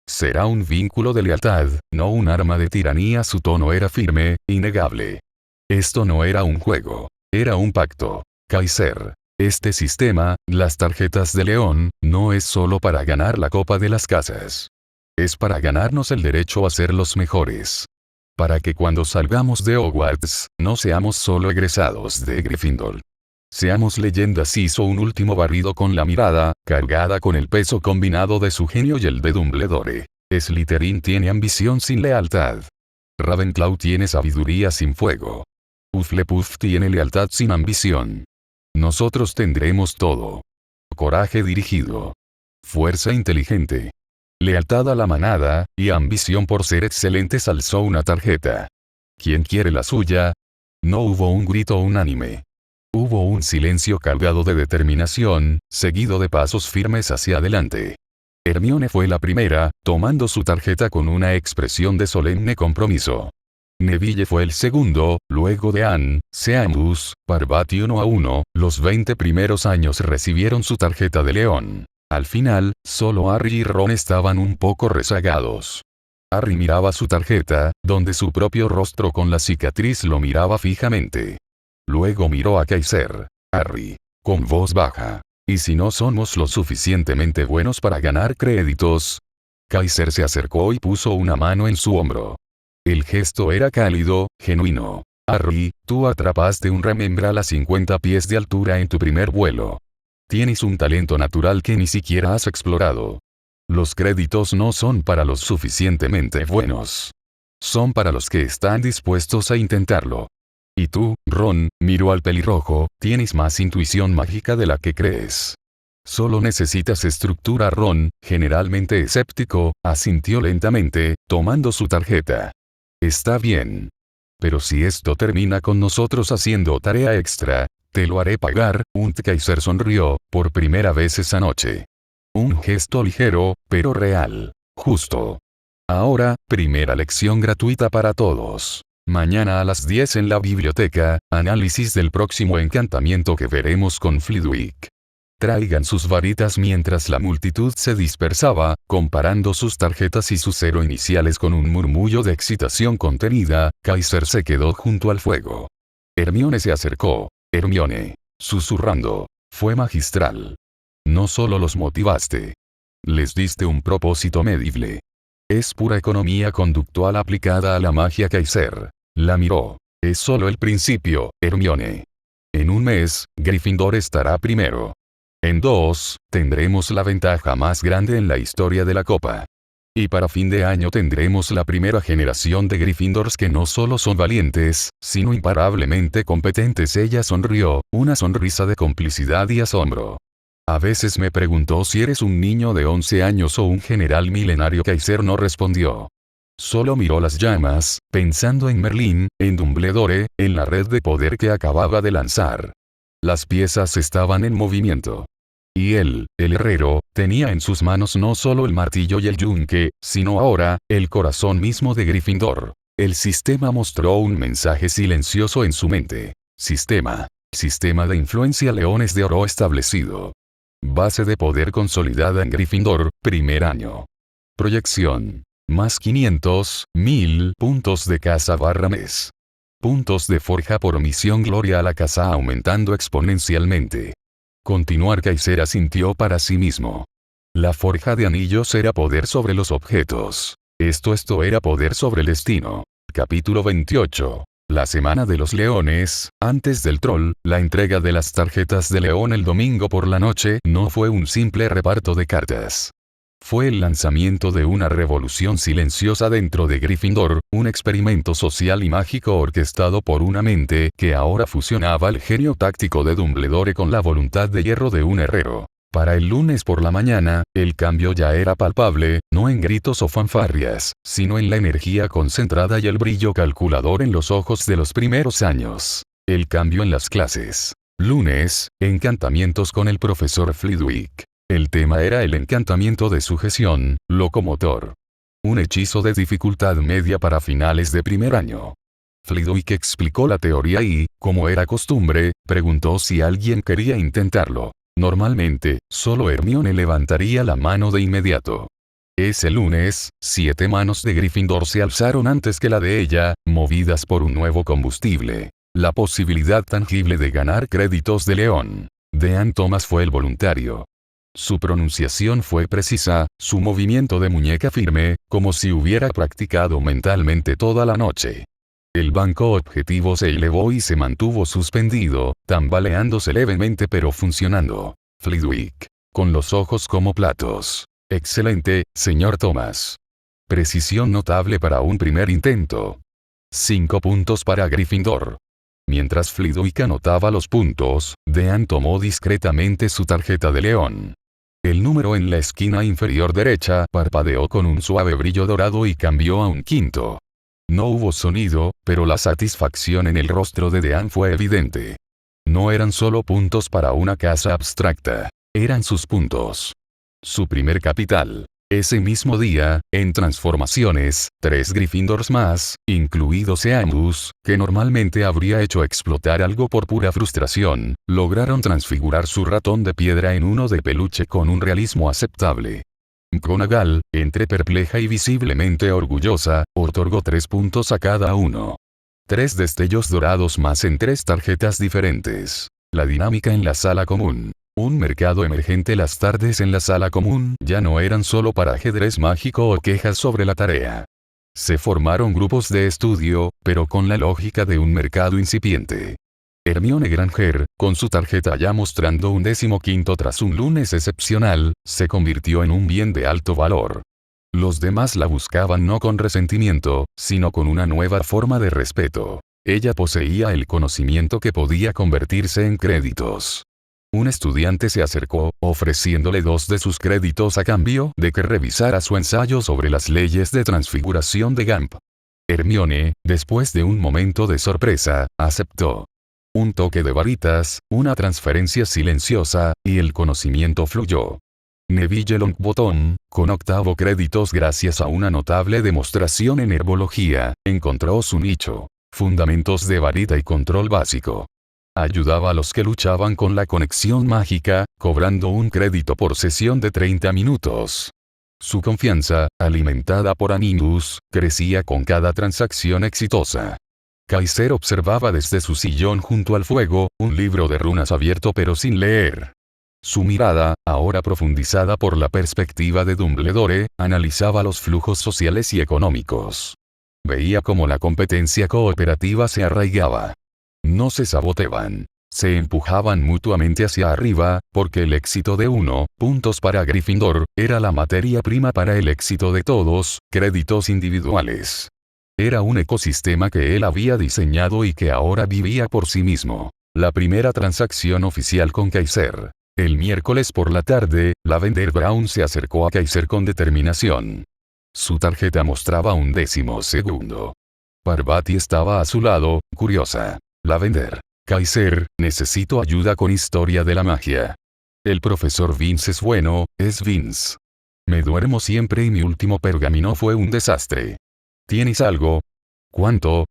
Será un vínculo de lealtad, no un arma de tiranía. Su tono era firme, innegable. Esto no era un juego. Era un pacto. Kaiser. Este sistema, las tarjetas de león, no es solo para ganar la copa de las casas. Es para ganarnos el derecho a ser los mejores. Para que cuando salgamos de Hogwarts, no seamos solo egresados de Gryffindor. Seamos leyendas. Hizo un último barrido con la mirada, cargada con el peso combinado de su genio y el de Dumbledore. Slytherin tiene ambición sin lealtad. Ravenclaw tiene sabiduría sin fuego. Hufflepuff tiene lealtad sin ambición. Nosotros tendremos todo. Coraje dirigido. Fuerza inteligente. Lealtad a la manada, y ambición por ser excelentes. Alzó una tarjeta. ¿Quién quiere la suya? No hubo un grito unánime. Hubo un silencio cargado de determinación, seguido de pasos firmes hacia adelante. Hermione fue la primera, tomando su tarjeta con una expresión de solemne compromiso. Neville fue el segundo, luego de Anne, Seamus, Parvati 1-1, los 20 primeros años recibieron su tarjeta de león. Al final, solo Harry y Ron estaban un poco rezagados. Harry miraba su tarjeta, donde su propio rostro con la cicatriz lo miraba fijamente. Luego miró a Kaiser. Harry, con voz baja. ¿Y si no somos lo suficientemente buenos para ganar créditos? Kaiser se acercó y puso una mano en su hombro. El gesto era cálido, genuino. Harry, tú atrapaste un Remembral a 50 pies de altura en tu primer vuelo. Tienes un talento natural que ni siquiera has explorado. Los créditos no son para los suficientemente buenos. Son para los que están dispuestos a intentarlo. Y tú, Ron, miró al pelirrojo, tienes más intuición mágica de la que crees. Solo necesitas estructura. Ron, generalmente escéptico, asintió lentamente, tomando su tarjeta. Está bien. Pero si esto termina con nosotros haciendo tarea extra, te lo haré pagar. Kaiser sonrió, por primera vez esa noche. Un gesto ligero, pero real. Justo. Ahora, primera lección gratuita para todos. Mañana a las 10 en la biblioteca, análisis del próximo encantamiento que veremos con Flitwick. Traigan sus varitas. Mientras la multitud se dispersaba, comparando sus tarjetas y su cero iniciales con un murmullo de excitación contenida, Kaiser se quedó junto al fuego. Hermione se acercó. Hermione, susurrando, fue magistral. No solo los motivaste. Les diste un propósito medible. Es pura economía conductual aplicada a la magia. Kaiser la miró. Es solo el principio, Hermione. En un mes, Gryffindor estará primero. En 2, tendremos la ventaja más grande en la historia de la Copa. Y para fin de año tendremos la primera generación de Gryffindors que no solo son valientes, sino imparablemente competentes. Ella sonrió, una sonrisa de complicidad y asombro. A veces me preguntó si eres un niño de 11 años o un general milenario. Kaiser no respondió. Solo miró las llamas, pensando en Merlín, en Dumbledore, en la red de poder que acababa de lanzar. Las piezas estaban en movimiento. Y él, el herrero, tenía en sus manos no solo el martillo y el yunque, sino ahora, el corazón mismo de Gryffindor. El sistema mostró un mensaje silencioso en su mente. Sistema. Sistema de influencia. Leones de oro establecido. Base de poder consolidada en Gryffindor, primer año. Proyección. Más 500.000 puntos de casa/mes. Puntos de forja por misión. Gloria a la casa aumentando exponencialmente. Continuar. Kaiser asintió para sí mismo. La forja de anillos era poder sobre los objetos. Esto era poder sobre el destino. Capítulo 28. La semana de los leones, antes del troll, la entrega de las tarjetas de león el domingo por la noche no fue un simple reparto de cartas. Fue el lanzamiento de una revolución silenciosa dentro de Gryffindor, un experimento social y mágico orquestado por una mente que ahora fusionaba el genio táctico de Dumbledore con la voluntad de hierro de un herrero. Para el lunes por la mañana, el cambio ya era palpable, no en gritos o fanfarrias, sino en la energía concentrada y el brillo calculador en los ojos de los primeros años. El cambio en las clases. Lunes, encantamientos con el profesor Flitwick. El tema era el encantamiento de sujeción, locomotor. Un hechizo de dificultad media para finales de primer año. Flitwick explicó la teoría y, como era costumbre, preguntó si alguien quería intentarlo. Normalmente, solo Hermione levantaría la mano de inmediato. Ese lunes, 7 manos de Gryffindor se alzaron antes que la de ella, movidas por un nuevo combustible. La posibilidad tangible de ganar créditos de león. Dean Thomas fue el voluntario. Su pronunciación fue precisa, su movimiento de muñeca firme, como si hubiera practicado mentalmente toda la noche. El banco objetivo se elevó y se mantuvo suspendido, tambaleándose levemente pero funcionando. Flitwick. Con los ojos como platos. Excelente, señor Thomas. Precisión notable para un primer intento. 5 puntos para Gryffindor. Mientras Flitwick anotaba los puntos, Dean tomó discretamente su tarjeta de león. El número en la esquina inferior derecha parpadeó con un suave brillo dorado y cambió a un quinto. No hubo sonido, pero la satisfacción en el rostro de Dean fue evidente. No eran solo puntos para una casa abstracta, eran sus puntos. Su primer capital. Ese mismo día, en transformaciones, 3 Gryffindors más, incluido Seamus, que normalmente habría hecho explotar algo por pura frustración, lograron transfigurar su ratón de piedra en uno de peluche con un realismo aceptable. McGonagall, entre perpleja y visiblemente orgullosa, otorgó 3 puntos a cada uno. 3 destellos dorados más en 3 tarjetas diferentes. La dinámica en la sala común. Un mercado emergente. Las tardes en la sala común ya no eran solo para ajedrez mágico o quejas sobre la tarea. Se formaron grupos de estudio, pero con la lógica de un mercado incipiente. Hermione Granger, con su tarjeta ya mostrando un 15º tras un lunes excepcional, se convirtió en un bien de alto valor. Los demás la buscaban no con resentimiento, sino con una nueva forma de respeto. Ella poseía el conocimiento que podía convertirse en créditos. Un estudiante se acercó, ofreciéndole 2 de sus créditos a cambio de que revisara su ensayo sobre las leyes de transfiguración de Gump. Hermione, después de un momento de sorpresa, aceptó. Un toque de varitas, una transferencia silenciosa, y el conocimiento fluyó. Neville Longbottom, con 8 créditos gracias a una notable demostración en herbología, encontró su nicho. Fundamentos de varita y control básico. Ayudaba a los que luchaban con la conexión mágica, cobrando un crédito por sesión de 30 minutos. Su confianza, alimentada por Animus, crecía con cada transacción exitosa. Kaiser observaba desde su sillón junto al fuego, un libro de runas abierto pero sin leer. Su mirada, ahora profundizada por la perspectiva de Dumbledore, analizaba los flujos sociales y económicos. Veía cómo la competencia cooperativa se arraigaba. No se saboteaban. Se empujaban mutuamente hacia arriba, porque el éxito de uno, puntos para Gryffindor, era la materia prima para el éxito de todos, créditos individuales. Era un ecosistema que él había diseñado y que ahora vivía por sí mismo. La primera transacción oficial con Kaiser. El miércoles por la tarde, Lavender Brown se acercó a Kaiser con determinación. Su tarjeta mostraba un 12º. Parvati estaba a su lado, curiosa. Lavender. Kaiser, necesito ayuda con historia de la magia. El profesor Vince es bueno, es Vince. Me duermo siempre y mi último pergamino fue un desastre. ¿Tienes algo? ¿Cuánto?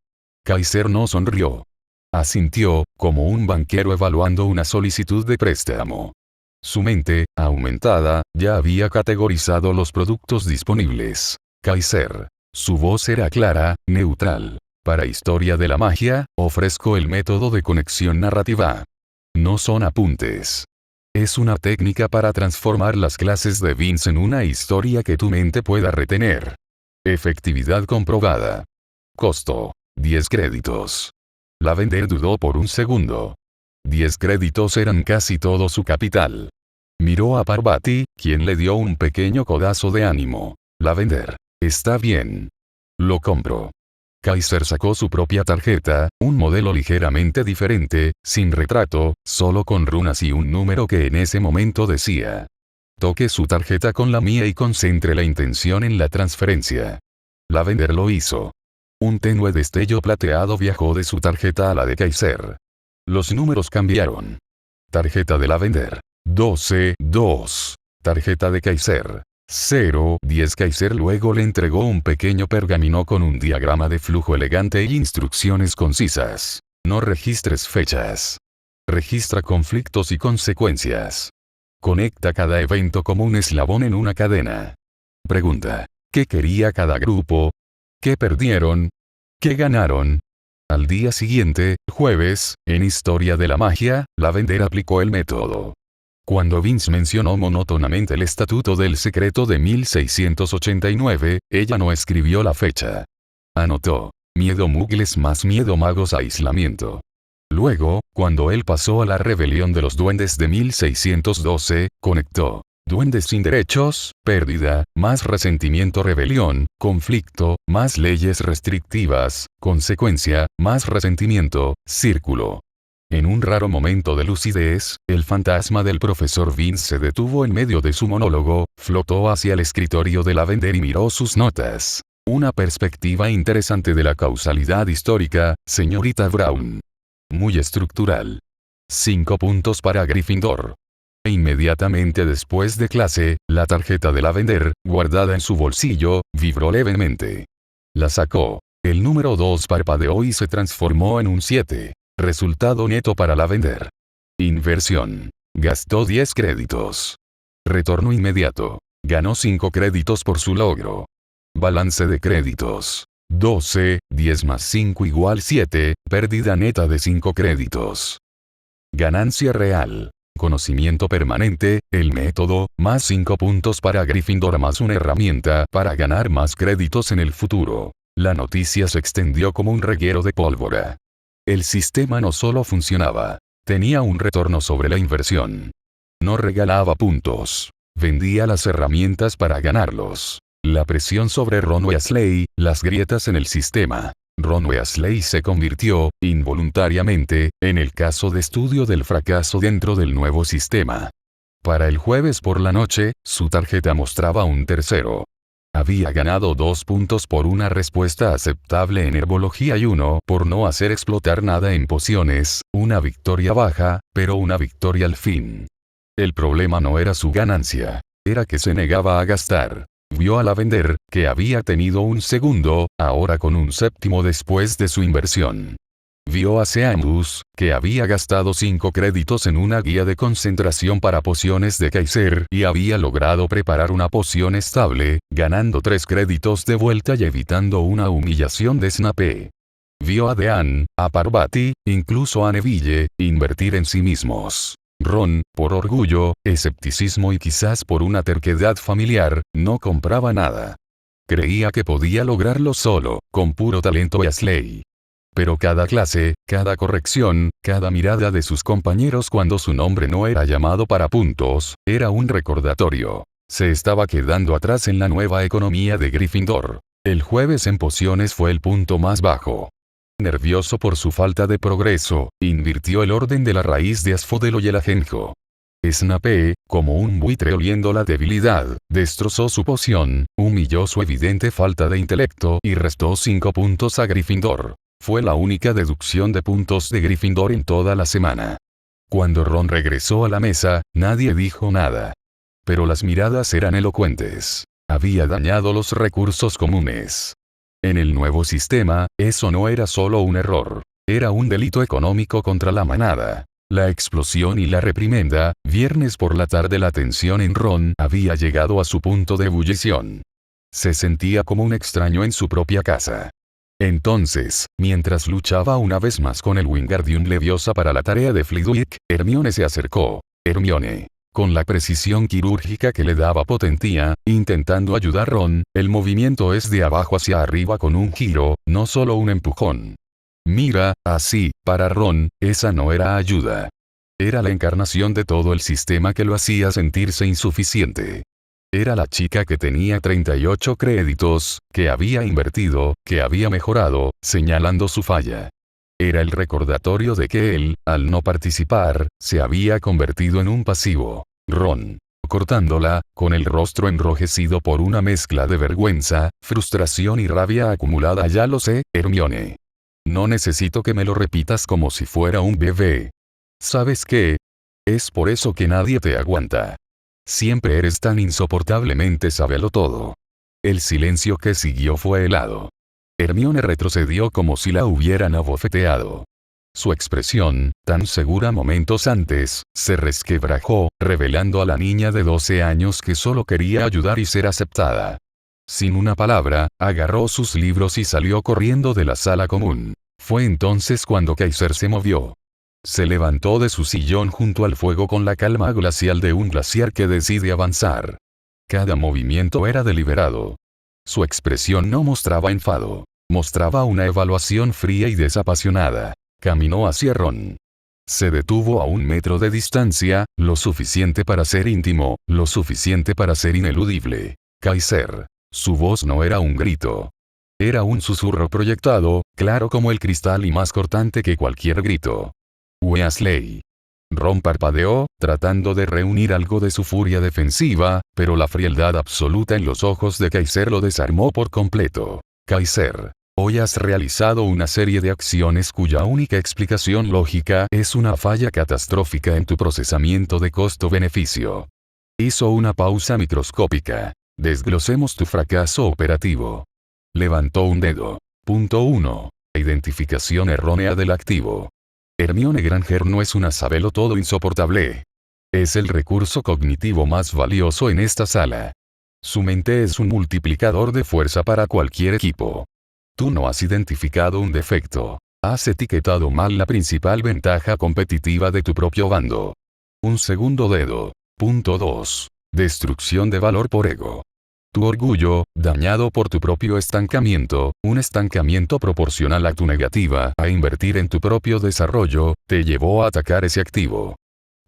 Kaiser no sonrió. Asintió, como un banquero evaluando una solicitud de préstamo. Su mente, aumentada, ya había categorizado los productos disponibles. Kaiser. Su voz era clara, neutral. Para historia de la magia, ofrezco el método de conexión narrativa. No son apuntes. Es una técnica para transformar las clases de Vince en una historia que tu mente pueda retener. Efectividad comprobada. Costo. 10 créditos. Lavender dudó por un segundo. 10 créditos eran casi todo su capital. Miró a Parvati, quien le dio un pequeño codazo de ánimo. Lavender. Está bien. Lo compro. Kaiser sacó su propia tarjeta, un modelo ligeramente diferente, sin retrato, solo con runas y un número que en ese momento decía. Toque su tarjeta con la mía y concentre la intención en la transferencia. Lavender lo hizo. Un tenue destello plateado viajó de su tarjeta a la de Kaiser. Los números cambiaron. Tarjeta de Lavender. 12, 2. Tarjeta de Kaiser. 0, 10. Kaiser luego le entregó un pequeño pergamino con un diagrama de flujo elegante y instrucciones concisas. No registres fechas. Registra conflictos y consecuencias. Conecta cada evento como un eslabón en una cadena. Pregunta. ¿Qué quería cada grupo? ¿Qué perdieron? ¿Qué ganaron? Al día siguiente, jueves, en Historia de la Magia, Lavender aplicó el método. Cuando Vince mencionó monótonamente el Estatuto del Secreto de 1689, ella no escribió la fecha. Anotó: miedo muggles más miedo magos aislamiento. Luego, cuando él pasó a la rebelión de los duendes de 1612, conectó: duendes sin derechos, pérdida, más resentimiento rebelión, conflicto, más leyes restrictivas, consecuencia, más resentimiento, círculo. En un raro momento de lucidez, el fantasma del profesor Vince se detuvo en medio de su monólogo, flotó hacia el escritorio de Lavender y miró sus notas. Una perspectiva interesante de la causalidad histórica, señorita Brown. Muy estructural. 5 puntos para Gryffindor. Inmediatamente después de clase, la tarjeta de Lavender, guardada en su bolsillo, vibró levemente. La sacó. El número 2 parpadeó y se transformó en un 7. Resultado neto para Lavender. Inversión. Gastó 10 créditos. Retorno inmediato. Ganó 5 créditos por su logro. Balance de créditos. 12, 10 más 5 igual 7, pérdida neta de 5 créditos. Ganancia real. Conocimiento permanente, el método, más 5 puntos para Gryffindor más una herramienta para ganar más créditos en el futuro. La noticia se extendió como un reguero de pólvora. El sistema no solo funcionaba, tenía un retorno sobre la inversión. No regalaba puntos, vendía las herramientas para ganarlos. La presión sobre Ron Weasley, las grietas en el sistema. Ron Weasley se convirtió, involuntariamente, en el caso de estudio del fracaso dentro del nuevo sistema. Para el jueves por la noche, su tarjeta mostraba un tercero. Había ganado 2 puntos por una respuesta aceptable en herbología y 1 por no hacer explotar nada en pociones, una victoria baja, pero una victoria al fin. El problema no era su ganancia, era que se negaba a gastar. Vio a Lavender, que había tenido un segundo, ahora con un séptimo después de su inversión. Vio a Seamus, que había gastado 5 créditos en una guía de concentración para pociones de Kaiser y había logrado preparar una poción estable, ganando 3 créditos de vuelta y evitando una humillación de Snape. Vio a Dean, a Parvati, incluso a Neville, invertir en sí mismos. Ron, por orgullo, escepticismo y quizás por una terquedad familiar, no compraba nada. Creía que podía lograrlo solo, con puro talento Weasley. Pero cada clase, cada corrección, cada mirada de sus compañeros cuando su nombre no era llamado para puntos, era un recordatorio. Se estaba quedando atrás en la nueva economía de Gryffindor. El jueves en pociones fue el punto más bajo. Nervioso por su falta de progreso, invirtió el orden de la raíz de Asphodelo y el ajenjo. Snape, como un buitre oliendo la debilidad, destrozó su poción, humilló su evidente falta de intelecto y restó 5 puntos a Gryffindor. Fue la única deducción de puntos de Gryffindor en toda la semana. Cuando Ron regresó a la mesa, nadie dijo nada. Pero las miradas eran elocuentes. Había dañado los recursos comunes. En el nuevo sistema, eso no era solo un error. Era un delito económico contra la manada. La explosión y la reprimenda, viernes por la tarde la tensión en Ron había llegado a su punto de ebullición. Se sentía como un extraño en su propia casa. Entonces, mientras luchaba una vez más con el Wingardium Leviosa para la tarea de Flitwick, Hermione se acercó. Hermione. Con la precisión quirúrgica que le daba Potentía, intentando ayudar a Ron, el movimiento es de abajo hacia arriba con un giro, no solo un empujón. Mira, así, para Ron, esa no era ayuda. Era la encarnación de todo el sistema que lo hacía sentirse insuficiente. Era la chica que tenía 38 créditos, que había invertido, que había mejorado, señalando su falla. Era el recordatorio de que él, al no participar, se había convertido en un pasivo. Ron, cortándola, con el rostro enrojecido por una mezcla de vergüenza, frustración y rabia acumulada. Ya lo sé, Hermione. No necesito que me lo repitas como si fuera un bebé. ¿Sabes qué? Es por eso que nadie te aguanta. Siempre eres tan insoportablemente sabelotodo. El silencio que siguió fue helado. Hermione retrocedió como si la hubieran abofeteado. Su expresión, tan segura momentos antes, se resquebrajó, revelando a la niña de 12 años que solo quería ayudar y ser aceptada. Sin una palabra, agarró sus libros y salió corriendo de la sala común. Fue entonces cuando Kaiser se movió. Se levantó de su sillón junto al fuego con la calma glacial de un glaciar que decide avanzar. Cada movimiento era deliberado. Su expresión no mostraba enfado. Mostraba una evaluación fría y desapasionada. Caminó hacia Ron. Se detuvo a 1 metro de distancia, lo suficiente para ser íntimo, lo suficiente para ser ineludible. Kaiser. Su voz no era un grito. Era un susurro proyectado, claro como el cristal y más cortante que cualquier grito. Weasley. Ron parpadeó, tratando de reunir algo de su furia defensiva, pero la frialdad absoluta en los ojos de Kaiser lo desarmó por completo. Kaiser. Hoy has realizado una serie de acciones cuya única explicación lógica es una falla catastrófica en tu procesamiento de costo-beneficio. Hizo una pausa microscópica. Desglosemos tu fracaso operativo. Levantó un dedo. Punto 1. Identificación errónea del activo. Hermione Granger no es una sabelotodo insoportable. Es el recurso cognitivo más valioso en esta sala. Su mente es un multiplicador de fuerza para cualquier equipo. Tú no has identificado un defecto. Has etiquetado mal la principal ventaja competitiva de tu propio bando. Un segundo dedo. Punto 2. Destrucción de valor por ego. Tu orgullo, dañado por tu propio estancamiento, un estancamiento proporcional a tu negativa a invertir en tu propio desarrollo, te llevó a atacar ese activo.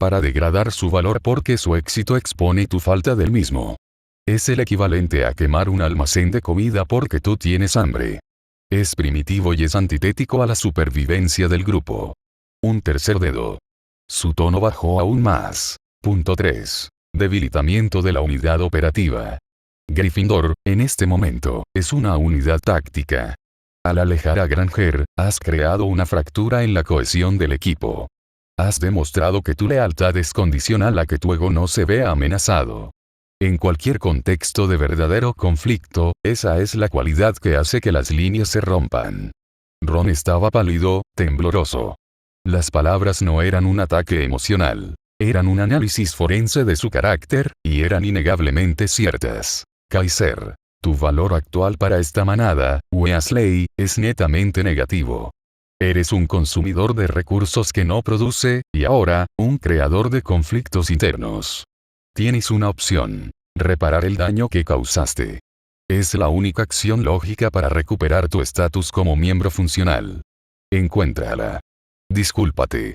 Para degradar su valor porque su éxito expone tu falta del mismo. Es el equivalente a quemar un almacén de comida porque tú tienes hambre. Es primitivo y es antitético a la supervivencia del grupo. Un tercer dedo. Su tono bajó aún más. Punto 3. Debilitamiento de la unidad operativa. Gryffindor, en este momento, es una unidad táctica. Al alejar a Granger, has creado una fractura en la cohesión del equipo. Has demostrado que tu lealtad es condicional a que tu ego no se vea amenazado. En cualquier contexto de verdadero conflicto, esa es la cualidad que hace que las líneas se rompan. Ron estaba pálido, tembloroso. Las palabras no eran un ataque emocional. Eran un análisis forense de su carácter, y eran innegablemente ciertas. Kaiser. Tu valor actual para esta manada, Weasley, es netamente negativo. Eres un consumidor de recursos que no produce, y ahora, un creador de conflictos internos. Tienes una opción. Reparar el daño que causaste. Es la única acción lógica para recuperar tu estatus como miembro funcional. Encuéntrala. Discúlpate.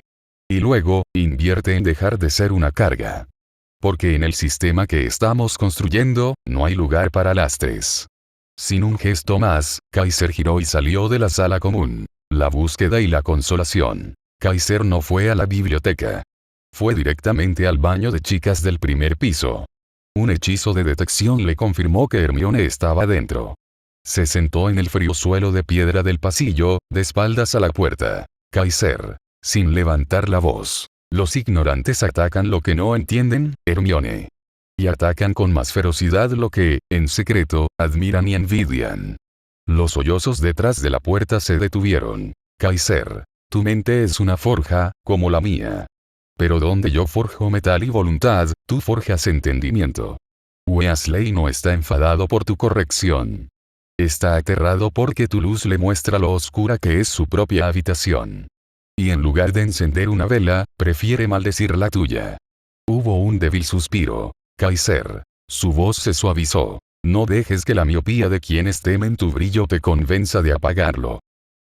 Y luego, invierte en dejar de ser una carga. Porque en el sistema que estamos construyendo, no hay lugar para lastres. Sin un gesto más, Kaiser giró y salió de la sala común. La búsqueda y la consolación. Kaiser no fue a la biblioteca. Fue directamente al baño de chicas del primer piso. Un hechizo de detección le confirmó que Hermione estaba dentro. Se sentó en el frío suelo de piedra del pasillo, de espaldas a la puerta. Kaiser. Sin levantar la voz. Los ignorantes atacan lo que no entienden, Hermione. Y atacan con más ferocidad lo que, en secreto, admiran y envidian. Los sollozos detrás de la puerta se detuvieron. Kaiser. Tu mente es una forja, como la mía. Pero donde yo forjo metal y voluntad, tú forjas entendimiento. Weasley no está enfadado por tu corrección. Está aterrado porque tu luz le muestra lo oscura que es su propia habitación. Y en lugar de encender una vela, prefiere maldecir la tuya. Hubo un débil suspiro. Kaiser. Su voz se suavizó. No dejes que la miopía de quienes temen tu brillo te convenza de apagarlo.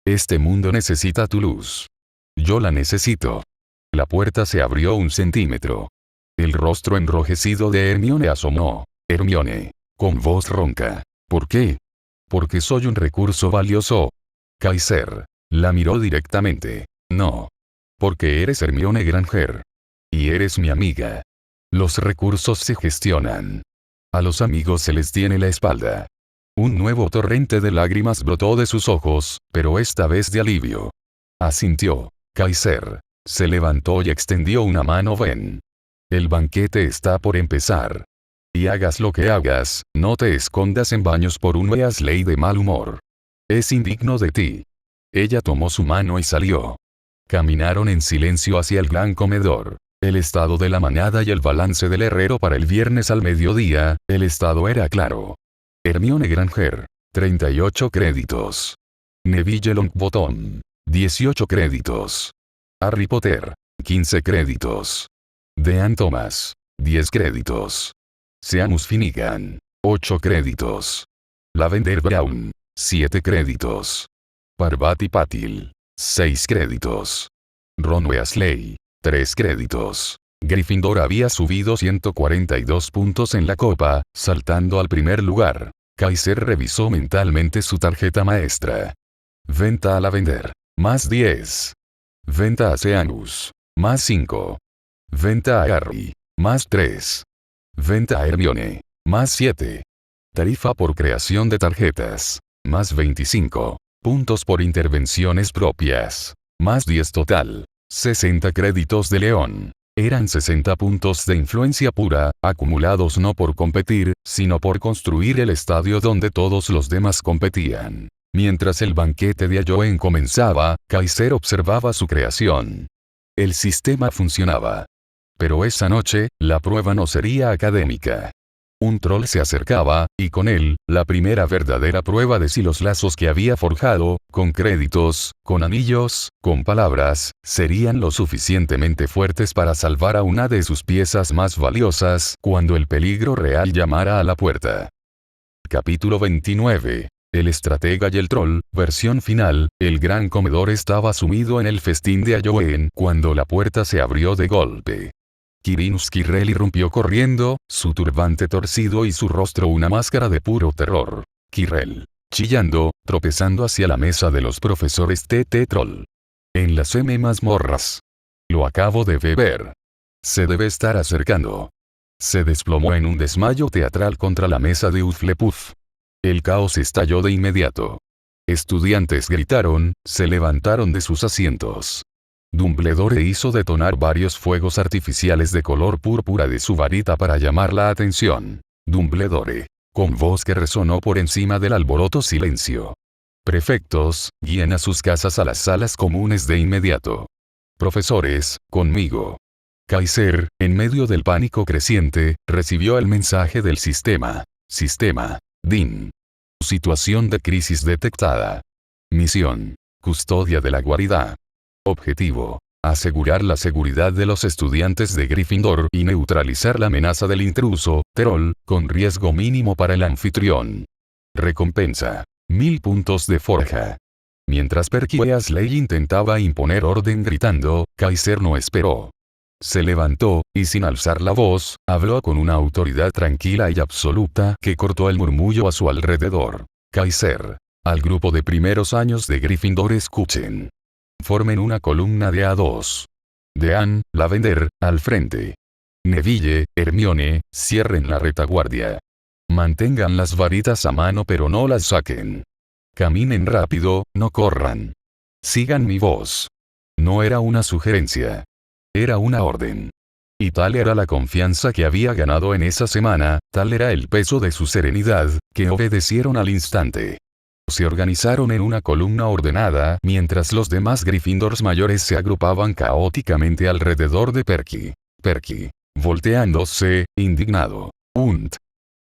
Este mundo necesita tu luz. Yo la necesito. La puerta se abrió 1 centímetro. El rostro enrojecido de Hermione asomó. Hermione. Con voz ronca. ¿Por qué? Porque soy un recurso valioso. Kaiser. La miró directamente. No. Porque eres Hermione Granger. Y eres mi amiga. Los recursos se gestionan. A los amigos se les tiene la espalda. Un nuevo torrente de lágrimas brotó de sus ojos, pero esta vez de alivio. Asintió. Kaiser. Se levantó y extendió una mano. Ven. El banquete está por empezar. Y hagas lo que hagas, no te escondas en baños por un Weasley de mal humor. Es indigno de ti. Ella tomó su mano y salió. Caminaron en silencio hacia el gran comedor. El estado de la manada y el balance del herrero para el viernes al mediodía, el estado era claro. Hermione Granger, 38 créditos. Neville Longbottom, 18 créditos. Harry Potter, 15 créditos. Dean Thomas, 10 créditos. Seamus Finnegan, 8 créditos. Lavender Brown, 7 créditos. Parvati Patil, 6 créditos. Ron Weasley, 3 créditos. Gryffindor había subido 142 puntos en la copa, saltando al primer lugar. Kaiser revisó mentalmente su tarjeta maestra. Venta a Lavender, más 10. Venta a Seamus, más 5. Venta a Harry, más 3. Venta a Hermione, más 7. Tarifa por creación de tarjetas, más 25. Puntos por intervenciones propias, más 10 total. 60 créditos de León. Eran 60 puntos de influencia pura, acumulados no por competir, sino por construir el estadio donde todos los demás competían. Mientras el banquete de Ayoen comenzaba, Kaiser observaba su creación. El sistema funcionaba. Pero esa noche, la prueba no sería académica. Un troll se acercaba, y con él, la primera verdadera prueba de si los lazos que había forjado, con créditos, con anillos, con palabras, serían lo suficientemente fuertes para salvar a una de sus piezas más valiosas, cuando el peligro real llamara a la puerta. Capítulo 29. El estratega y el troll, versión final. El gran comedor estaba sumido en el festín de Ayoen cuando la puerta se abrió de golpe. Quirinus Quirrell irrumpió corriendo, su turbante torcido y su rostro una máscara de puro terror. Quirrell, chillando, tropezando hacia la mesa de los profesores TT Troll. En las mazmorras. Lo acabo de ver. Se debe estar acercando. Se desplomó en un desmayo teatral contra la mesa de Hufflepuff. El caos estalló de inmediato. Estudiantes gritaron, se levantaron de sus asientos. Dumbledore hizo detonar varios fuegos artificiales de color púrpura de su varita para llamar la atención. Dumbledore, con voz que resonó por encima del alboroto silencio. Prefectos, guíen a sus casas a las salas comunes de inmediato. Profesores, conmigo. Kaiser, en medio del pánico creciente, recibió el mensaje del sistema. Sistema. DIN. Situación de crisis detectada. Misión. Custodia de la guarida. Objetivo. Asegurar la seguridad de los estudiantes de Gryffindor y neutralizar la amenaza del intruso, troll, con riesgo mínimo para el anfitrión. Recompensa. 1000 puntos de forja. Mientras Perky Weasley intentaba imponer orden gritando, Kaiser no esperó. Se levantó, y sin alzar la voz, habló con una autoridad tranquila y absoluta que cortó el murmullo a su alrededor. Kaiser. Al grupo de primeros años de Gryffindor escuchen. Formen una columna de A2. Dean, Lavender, al frente. Neville, Hermione, cierren la retaguardia. Mantengan las varitas a mano pero no las saquen. Caminen rápido, no corran. Sigan mi voz. No era una sugerencia. Era una orden. Y tal era la confianza que había ganado en esa semana, tal era el peso de su serenidad, que obedecieron al instante. Se organizaron en una columna ordenada mientras los demás Gryffindors mayores se agrupaban caóticamente alrededor de Perky. Perky, volteándose, indignado.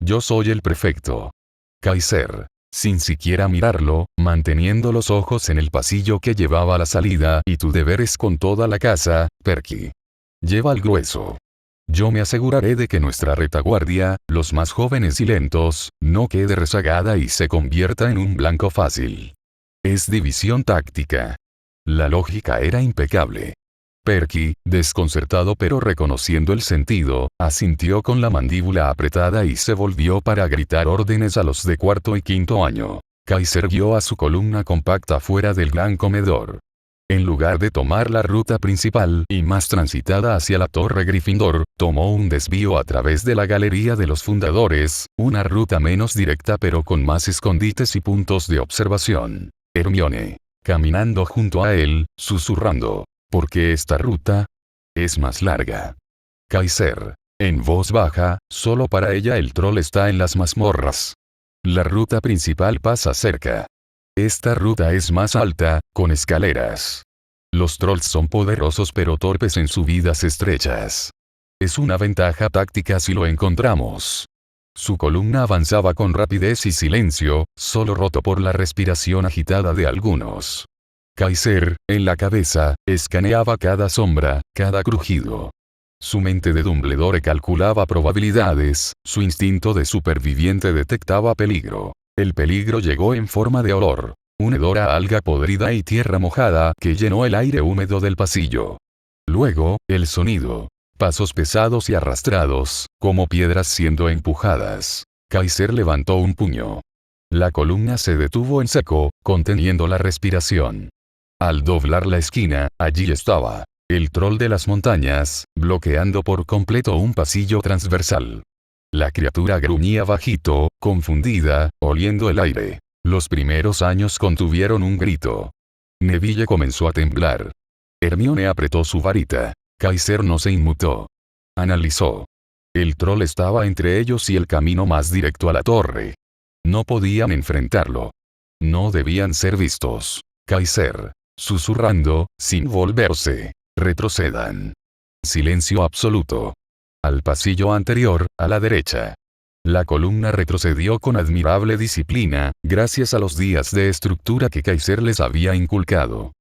Yo soy el prefecto. Kaiser, sin siquiera mirarlo, manteniendo los ojos en el pasillo que llevaba a la salida, y tu deber es con toda la casa, Perky. Lleva al grueso. Yo me aseguraré de que nuestra retaguardia, los más jóvenes y lentos, no quede rezagada y se convierta en un blanco fácil. Es división táctica. La lógica era impecable. Perky, desconcertado pero reconociendo el sentido, asintió con la mandíbula apretada y se volvió para gritar órdenes a los de cuarto y quinto año. Kaiser guió a su columna compacta fuera del gran comedor. En lugar de tomar la ruta principal y más transitada hacia la Torre Gryffindor, tomó un desvío a través de la Galería de los Fundadores, una ruta menos directa pero con más escondites y puntos de observación. Hermione, caminando junto a él, susurrando. ¿Por qué esta ruta? Es más larga. Kaiser, en voz baja, solo para ella el troll está en las mazmorras. La ruta principal pasa cerca. Esta ruta es más alta, con escaleras. Los trolls son poderosos pero torpes en subidas estrechas. Es una ventaja táctica si lo encontramos. Su columna avanzaba con rapidez y silencio, solo roto por la respiración agitada de algunos. Kaiser, en la cabeza, escaneaba cada sombra, cada crujido. Su mente de Dumbledore calculaba probabilidades, su instinto de superviviente detectaba peligro. El peligro llegó en forma de olor. Un hedor a alga podrida y tierra mojada que llenó el aire húmedo del pasillo. Luego, el sonido. Pasos pesados y arrastrados, como piedras siendo empujadas. Kaiser levantó un puño. La columna se detuvo en seco, conteniendo la respiración. Al doblar la esquina, allí estaba. El troll de las montañas, bloqueando por completo un pasillo transversal. La criatura gruñía bajito, confundida, oliendo el aire. Los primeros años contuvieron un grito. Neville comenzó a temblar. Hermione apretó su varita. Kaiser no se inmutó. Analizó. El troll estaba entre ellos y el camino más directo a la torre. No podían enfrentarlo. No debían ser vistos. Kaiser. Susurrando, sin volverse. Retrocedan. Silencio absoluto. Al pasillo anterior, a la derecha. La columna retrocedió con admirable disciplina, gracias a los días de estructura que Kaiser les había inculcado.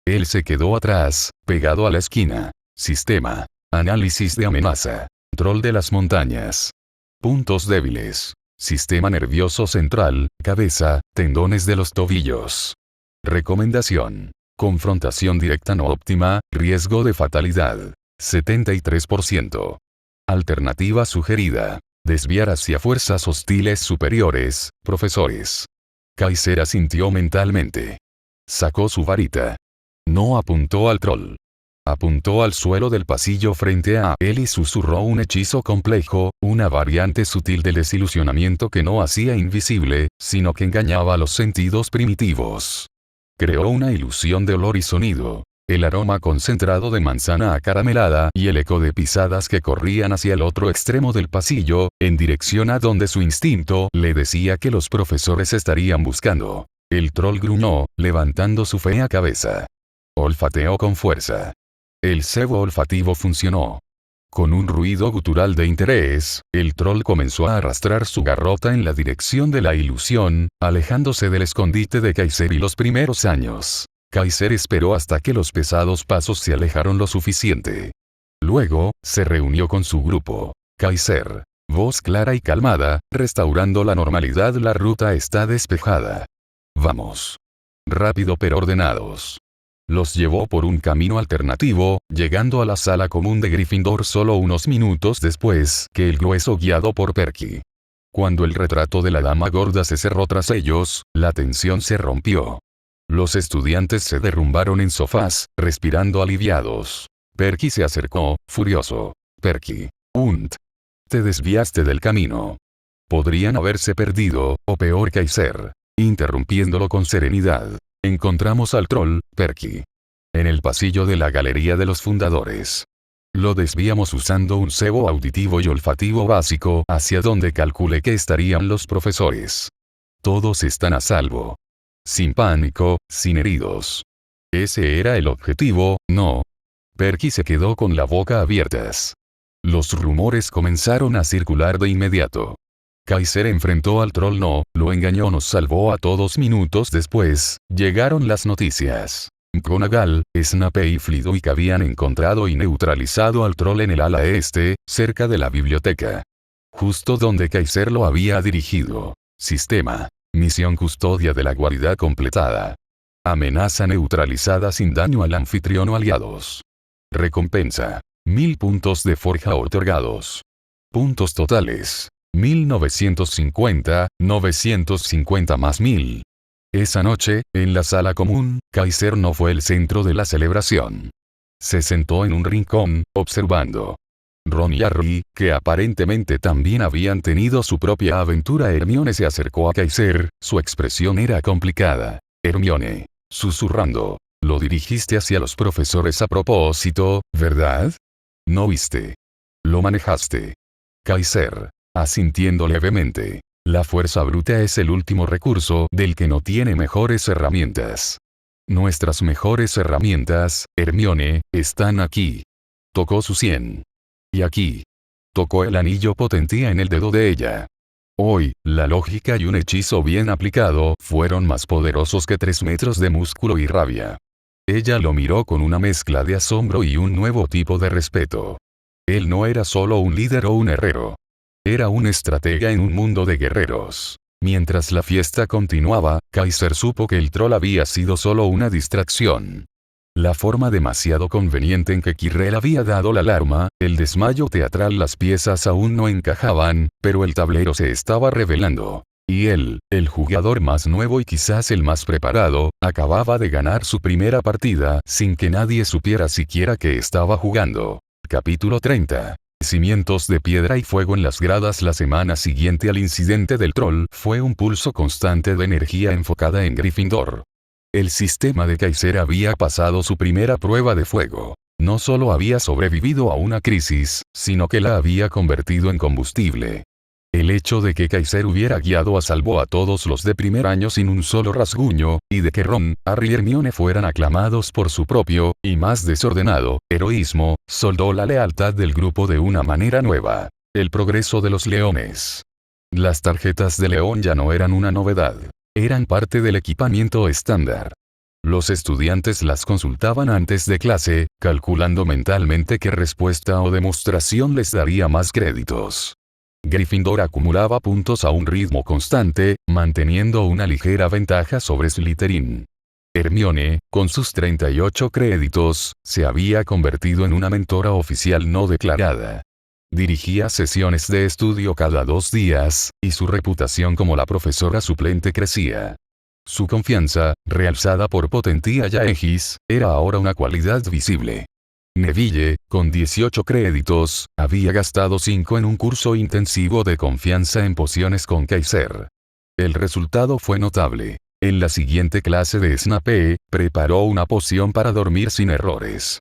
Él se quedó atrás, pegado a la esquina. Sistema. Análisis de amenaza. Troll de las montañas. Puntos débiles. Sistema nervioso central, cabeza, tendones de los tobillos. Recomendación. Confrontación directa no óptima, riesgo de fatalidad. 73%. Alternativa sugerida. Desviar hacia fuerzas hostiles superiores, profesores. Kaiser asintió mentalmente. Sacó su varita. No apuntó al troll. Apuntó al suelo del pasillo frente a él y susurró un hechizo complejo, una variante sutil del desilusionamiento que no hacía invisible, sino que engañaba a los sentidos primitivos. Creó una ilusión de olor y sonido. El aroma concentrado de manzana acaramelada y el eco de pisadas que corrían hacia el otro extremo del pasillo, en dirección a donde su instinto le decía que los profesores estarían buscando. El troll gruñó, levantando su fea cabeza. Olfateó con fuerza. El cebo olfativo funcionó. Con un ruido gutural de interés, el troll comenzó a arrastrar su garrota en la dirección de la ilusión, alejándose del escondite de Kaiser y los primeros años. Kaiser esperó hasta que los pesados pasos se alejaron lo suficiente. Luego, se reunió con su grupo. Kaiser. Voz clara y calmada, restaurando la normalidad. La ruta está despejada. Vamos. Rápido pero ordenados. Los llevó por un camino alternativo, llegando a la sala común de Gryffindor solo unos minutos después que el grueso guiado por Perky. Cuando el retrato de la dama gorda se cerró tras ellos, la tensión se rompió. Los estudiantes se derrumbaron en sofás, respirando aliviados. Perky se acercó, furioso. Perky. Te desviaste del camino. Podrían haberse perdido, o peor Kaiser. Interrumpiéndolo con serenidad. Encontramos al troll, Perky. En el pasillo de la galería de los fundadores. Lo desviamos usando un cebo auditivo y olfativo básico hacia donde calculé que estarían los profesores. Todos están a salvo. Sin pánico, sin heridos. Ese era el objetivo, ¿no? Perky se quedó con la boca abiertas. Los rumores comenzaron a circular de inmediato. Kaiser enfrentó al troll, no, lo engañó, nos salvó a todos. Minutos después, llegaron las noticias. McGonagall, Snape y Flitwick habían encontrado y neutralizado al troll en el ala este, cerca de la biblioteca. Justo donde Kaiser lo había dirigido. Sistema. Misión custodia de la guarida completada. Amenaza neutralizada sin daño al anfitrión o aliados. Recompensa. 1000 puntos de forja otorgados. Puntos totales. 1950, 950 más 1000. Esa noche, en la sala común, Kaiser no fue el centro de la celebración. Se sentó en un rincón, observando. Ron y Harry, que aparentemente también habían tenido su propia aventura. Hermione se acercó a Kaiser, su expresión era complicada. Hermione. Susurrando. Lo dirigiste hacia los profesores a propósito, ¿verdad? No viste. Lo manejaste. Kaiser. Asintiendo levemente. La fuerza bruta es el último recurso del que no tiene mejores herramientas. Nuestras mejores herramientas, Hermione, están aquí. Tocó su sien. Y aquí. Tocó el anillo potentía en el dedo de ella. Hoy, la lógica y un hechizo bien aplicado fueron más poderosos que 3 metros de músculo y rabia. Ella lo miró con una mezcla de asombro y un nuevo tipo de respeto. Él no era solo un líder o un herrero. Era un estratega en un mundo de guerreros. Mientras la fiesta continuaba, Kaiser supo que el troll había sido solo una distracción. La forma demasiado conveniente en que Kirrell había dado la alarma, el desmayo teatral, las piezas aún no encajaban, pero el tablero se estaba revelando. Y él, el jugador más nuevo y quizás el más preparado, acababa de ganar su primera partida sin que nadie supiera siquiera que estaba jugando. Capítulo 30. Cimientos de piedra y fuego en las gradas. La semana siguiente al incidente del troll fue un pulso constante de energía enfocada en Gryffindor. El sistema de Kaiser había pasado su primera prueba de fuego. No solo había sobrevivido a una crisis, sino que la había convertido en combustible. El hecho de que Kaiser hubiera guiado a salvo a todos los de primer año sin un solo rasguño, y de que Ron, Harry y Hermione fueran aclamados por su propio, y más desordenado, heroísmo, soldó la lealtad del grupo de una manera nueva. El progreso de los leones. Las tarjetas de león ya no eran una novedad. Eran parte del equipamiento estándar. Los estudiantes las consultaban antes de clase, calculando mentalmente qué respuesta o demostración les daría más créditos. Gryffindor acumulaba puntos a un ritmo constante, manteniendo una ligera ventaja sobre Slytherin. Hermione, con sus 38 créditos, se había convertido en una mentora oficial no declarada. Dirigía sesiones de estudio cada 2 días, y su reputación como la profesora suplente crecía. Su confianza, realzada por Potentía y Aegis, era ahora una cualidad visible. Neville, con 18 créditos, había gastado 5 en un curso intensivo de confianza en pociones con Kaiser. El resultado fue notable. En la siguiente clase de Snape, preparó una poción para dormir sin errores.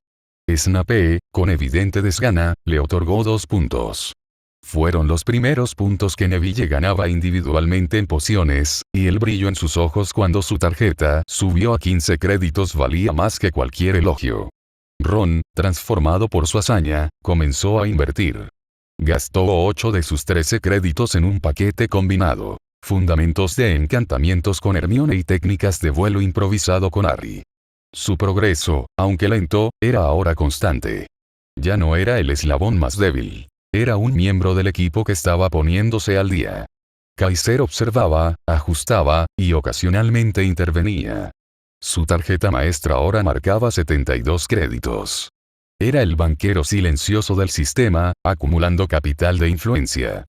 Snape, con evidente desgana, le otorgó 2 puntos. Fueron los primeros puntos que Neville ganaba individualmente en pociones, y el brillo en sus ojos cuando su tarjeta subió a 15 créditos valía más que cualquier elogio. Ron, transformado por su hazaña, comenzó a invertir. Gastó 8 de sus 13 créditos en un paquete combinado. Fundamentos de encantamientos con Hermione y técnicas de vuelo improvisado con Harry. Su progreso, aunque lento, era ahora constante. Ya no era el eslabón más débil. Era un miembro del equipo que estaba poniéndose al día. Kaiser observaba, ajustaba, y ocasionalmente intervenía. Su tarjeta maestra ahora marcaba 72 créditos. Era el banquero silencioso del sistema, acumulando capital de influencia.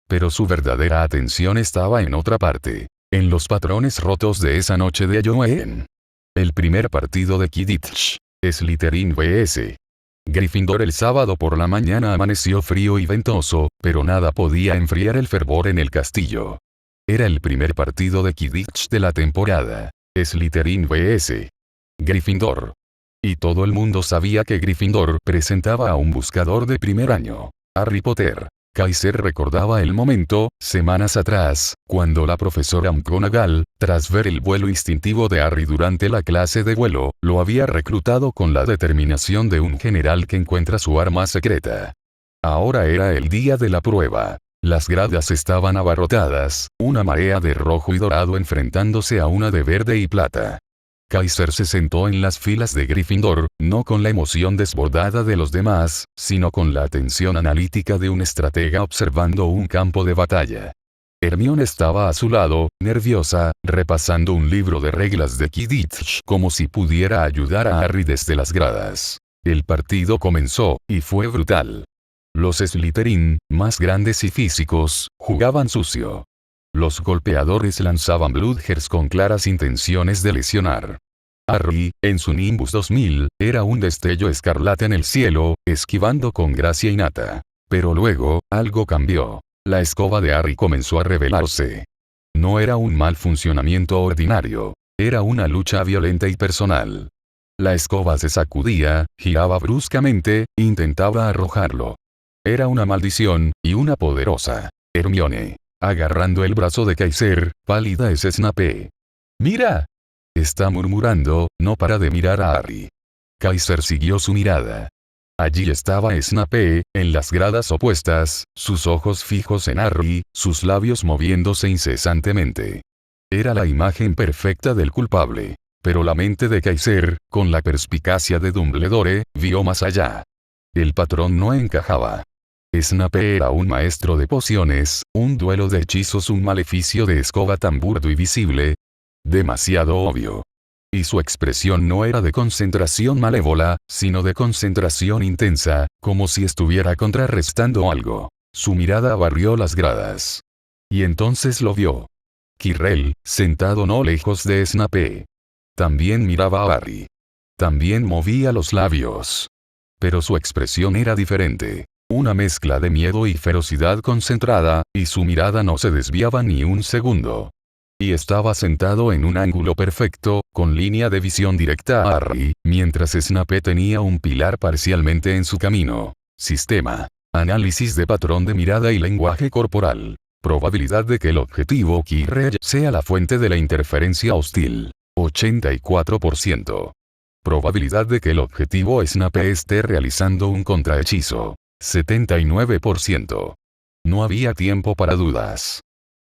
Pero su verdadera atención estaba en otra parte. En los patrones rotos de esa noche de Halloween. El primer partido de Quidditch. Slytherin vs. Gryffindor. El sábado por la mañana amaneció frío y ventoso, pero nada podía enfriar el fervor en el castillo. Era el primer partido de Quidditch de la temporada. Slytherin vs. Gryffindor. Y todo el mundo sabía que Gryffindor presentaba a un buscador de primer año. Harry Potter. Kaiser recordaba el momento, semanas atrás, cuando la profesora McGonagall, tras ver el vuelo instintivo de Harry durante la clase de vuelo, lo había reclutado con la determinación de un general que encuentra su arma secreta. Ahora era el día de la prueba. Las gradas estaban abarrotadas, una marea de rojo y dorado enfrentándose a una de verde y plata. Kaiser se sentó en las filas de Gryffindor, no con la emoción desbordada de los demás, sino con la atención analítica de un estratega observando un campo de batalla. Hermione estaba a su lado, nerviosa, repasando un libro de reglas de Quidditch como si pudiera ayudar a Harry desde las gradas. El partido comenzó, y fue brutal. Los Slytherin, más grandes y físicos, jugaban sucio. Los golpeadores lanzaban bludgers con claras intenciones de lesionar. Harry, en su Nimbus 2000, era un destello escarlata en el cielo, esquivando con gracia innata. Pero luego, algo cambió. La escoba de Harry comenzó a revelarse. No era un mal funcionamiento ordinario. Era una lucha violenta y personal. La escoba se sacudía, giraba bruscamente, intentaba arrojarlo. Era una maldición, y una poderosa. Hermione, agarrando el brazo de Kaiser, pálida es Snape. ¡Mira! Está murmurando, no para de mirar a Harry. Kaiser siguió su mirada. Allí estaba Snape, en las gradas opuestas, sus ojos fijos en Harry, sus labios moviéndose incesantemente. Era la imagen perfecta del culpable. Pero la mente de Kaiser, con la perspicacia de Dumbledore, vio más allá. El patrón no encajaba. Snape era un maestro de pociones, un duelo de hechizos, un maleficio de escoba tan burdo y visible. Demasiado obvio. Y su expresión no era de concentración malévola, sino de concentración intensa, como si estuviera contrarrestando algo. Su mirada barrió las gradas. Y entonces lo vio. Quirrell, sentado no lejos de Snape. También miraba a Harry. También movía los labios. Pero su expresión era diferente. Una mezcla de miedo y ferocidad concentrada, y su mirada no se desviaba ni un segundo. Y estaba sentado en un ángulo perfecto, con línea de visión directa a Harry, mientras Snape tenía un pilar parcialmente en su camino. Sistema. Análisis de patrón de mirada y lenguaje corporal. Probabilidad de que el objetivo Quirrell sea la fuente de la interferencia hostil. 84%. Probabilidad de que el objetivo Snape esté realizando un contrahechizo. 79%. No había tiempo para dudas.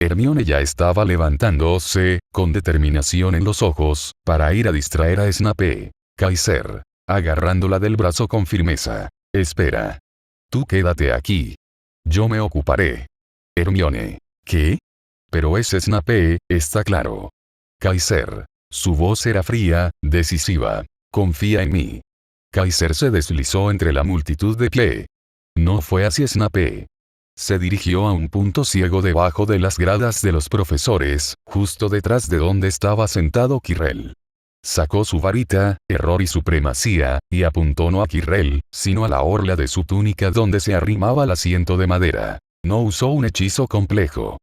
Hermione ya estaba levantándose, con determinación en los ojos, para ir a distraer a Snape. Kaiser, agarrándola del brazo con firmeza. Espera. Tú quédate aquí. Yo me ocuparé. Hermione. ¿Qué? Pero es Snape, está claro. Kaiser. Su voz era fría, decisiva. Confía en mí. Kaiser se deslizó entre la multitud de pie. No fue hacia Snape. Se dirigió a un punto ciego debajo de las gradas de los profesores, justo detrás de donde estaba sentado Quirrell. Sacó su varita, error y supremacía, y apuntó no a Quirrell, sino a la orla de su túnica donde se arrimaba el asiento de madera. No usó un hechizo complejo.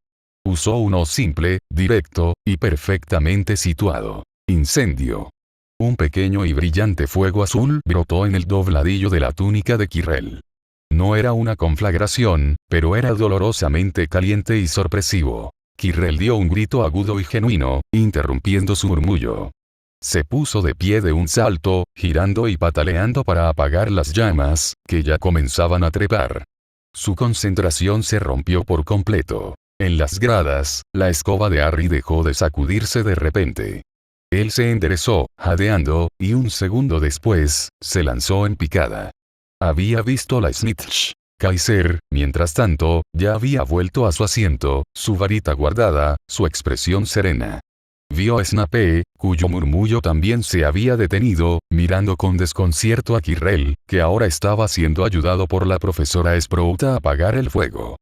Usó uno simple, directo, y perfectamente situado. Incendio. Un pequeño y brillante fuego azul brotó en el dobladillo de la túnica de Quirrell. No era una conflagración, pero era dolorosamente caliente y sorpresivo. Quirrell dio un grito agudo y genuino, interrumpiendo su murmullo. Se puso de pie de un salto, girando y pataleando para apagar las llamas, que ya comenzaban a trepar. Su concentración se rompió por completo. En las gradas, la escoba de Harry dejó de sacudirse de repente. Él se enderezó, jadeando, y un segundo después, se lanzó en picada. Había visto la snitch. Kaiser, mientras tanto, ya había vuelto a su asiento, su varita guardada, su expresión serena. Vio a Snape, cuyo murmullo también se había detenido, mirando con desconcierto a Quirrell, que ahora estaba siendo ayudado por la profesora Sprout a apagar el fuego.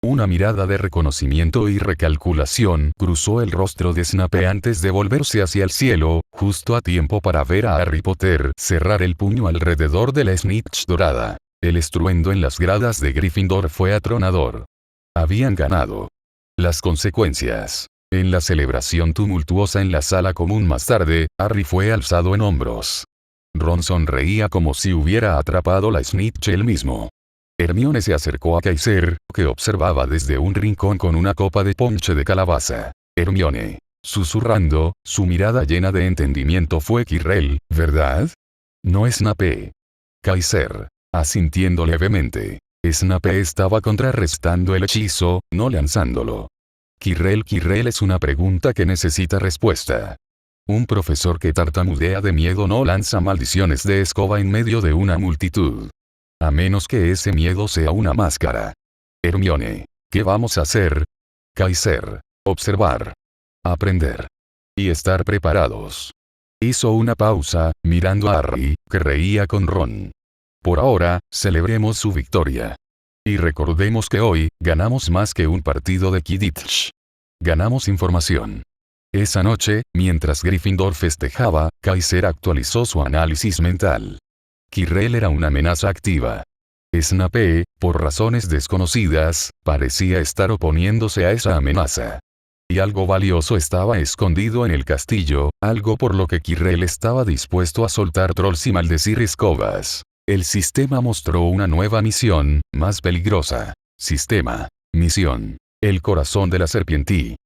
Una mirada de reconocimiento y recalculación cruzó el rostro de Snape antes de volverse hacia el cielo, justo a tiempo para ver a Harry Potter cerrar el puño alrededor de la snitch dorada. El estruendo en las gradas de Gryffindor fue atronador. Habían ganado. Las consecuencias. En la celebración tumultuosa en la sala común más tarde, Harry fue alzado en hombros. Ron sonreía como si hubiera atrapado la snitch él mismo. Hermione se acercó a Kaiser, que observaba desde un rincón con una copa de ponche de calabaza. Hermione. Susurrando, su mirada llena de entendimiento fue Quirrell, ¿verdad? No Snape. Kaiser. Asintiendo levemente. Snape estaba contrarrestando el hechizo, no lanzándolo. Quirrell es una pregunta que necesita respuesta. Un profesor que tartamudea de miedo no lanza maldiciones de escoba en medio de una multitud. A menos que ese miedo sea una máscara. Hermione. ¿Qué vamos a hacer? Kaiser. Observar. Aprender. Y estar preparados. Hizo una pausa, mirando a Harry, que reía con Ron. Por ahora, celebremos su victoria. Y recordemos que hoy, ganamos más que un partido de Quidditch. Ganamos información. Esa noche, mientras Gryffindor festejaba, Kaiser actualizó su análisis mental. Quirrell era una amenaza activa. Snape, por razones desconocidas, parecía estar oponiéndose a esa amenaza. Y algo valioso estaba escondido en el castillo, algo por lo que Quirrell estaba dispuesto a soltar trolls y maldecir escobas. El sistema mostró una nueva misión, más peligrosa. Sistema. Misión. El corazón de la serpientí.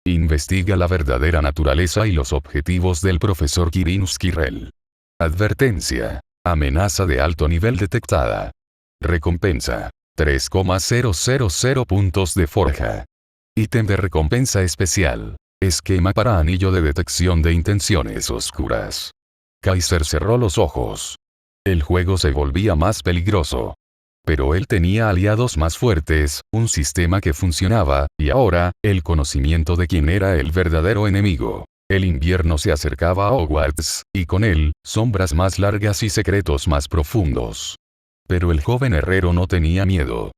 Investiga la verdadera naturaleza y los objetivos del profesor Quirinus Quirrell. Advertencia. Amenaza de alto nivel detectada. Recompensa. 3,000 puntos de forja. Ítem de recompensa especial. Esquema para anillo de detección de intenciones oscuras. Kaiser cerró los ojos. El juego se volvía más peligroso. Pero él tenía aliados más fuertes, un sistema que funcionaba, y ahora, el conocimiento de quién era el verdadero enemigo. El invierno se acercaba a Hogwarts, y con él, sombras más largas y secretos más profundos. Pero el joven herrero no tenía miedo.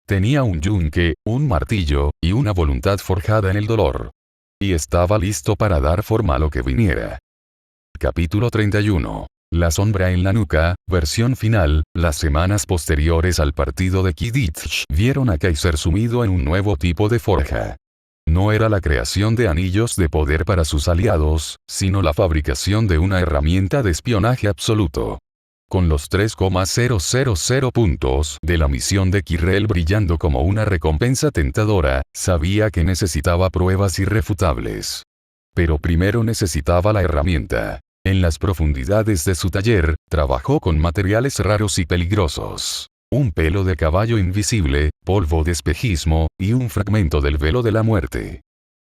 Tenía un yunque, un martillo, y una voluntad forjada en el dolor. Y estaba listo para dar forma a lo que viniera. Capítulo 31. La sombra en la nuca, versión final. Las semanas posteriores al partido de Quidditch vieron a Kaiser sumido en un nuevo tipo de forja. No era la creación de anillos de poder para sus aliados, sino la fabricación de una herramienta de espionaje absoluto. Con los 3,000 puntos de la misión de Quirrell brillando como una recompensa tentadora, sabía que necesitaba pruebas irrefutables. Pero primero necesitaba la herramienta. En las profundidades de su taller, trabajó con materiales raros y peligrosos. Un pelo de caballo invisible, polvo de espejismo, y un fragmento del velo de la muerte.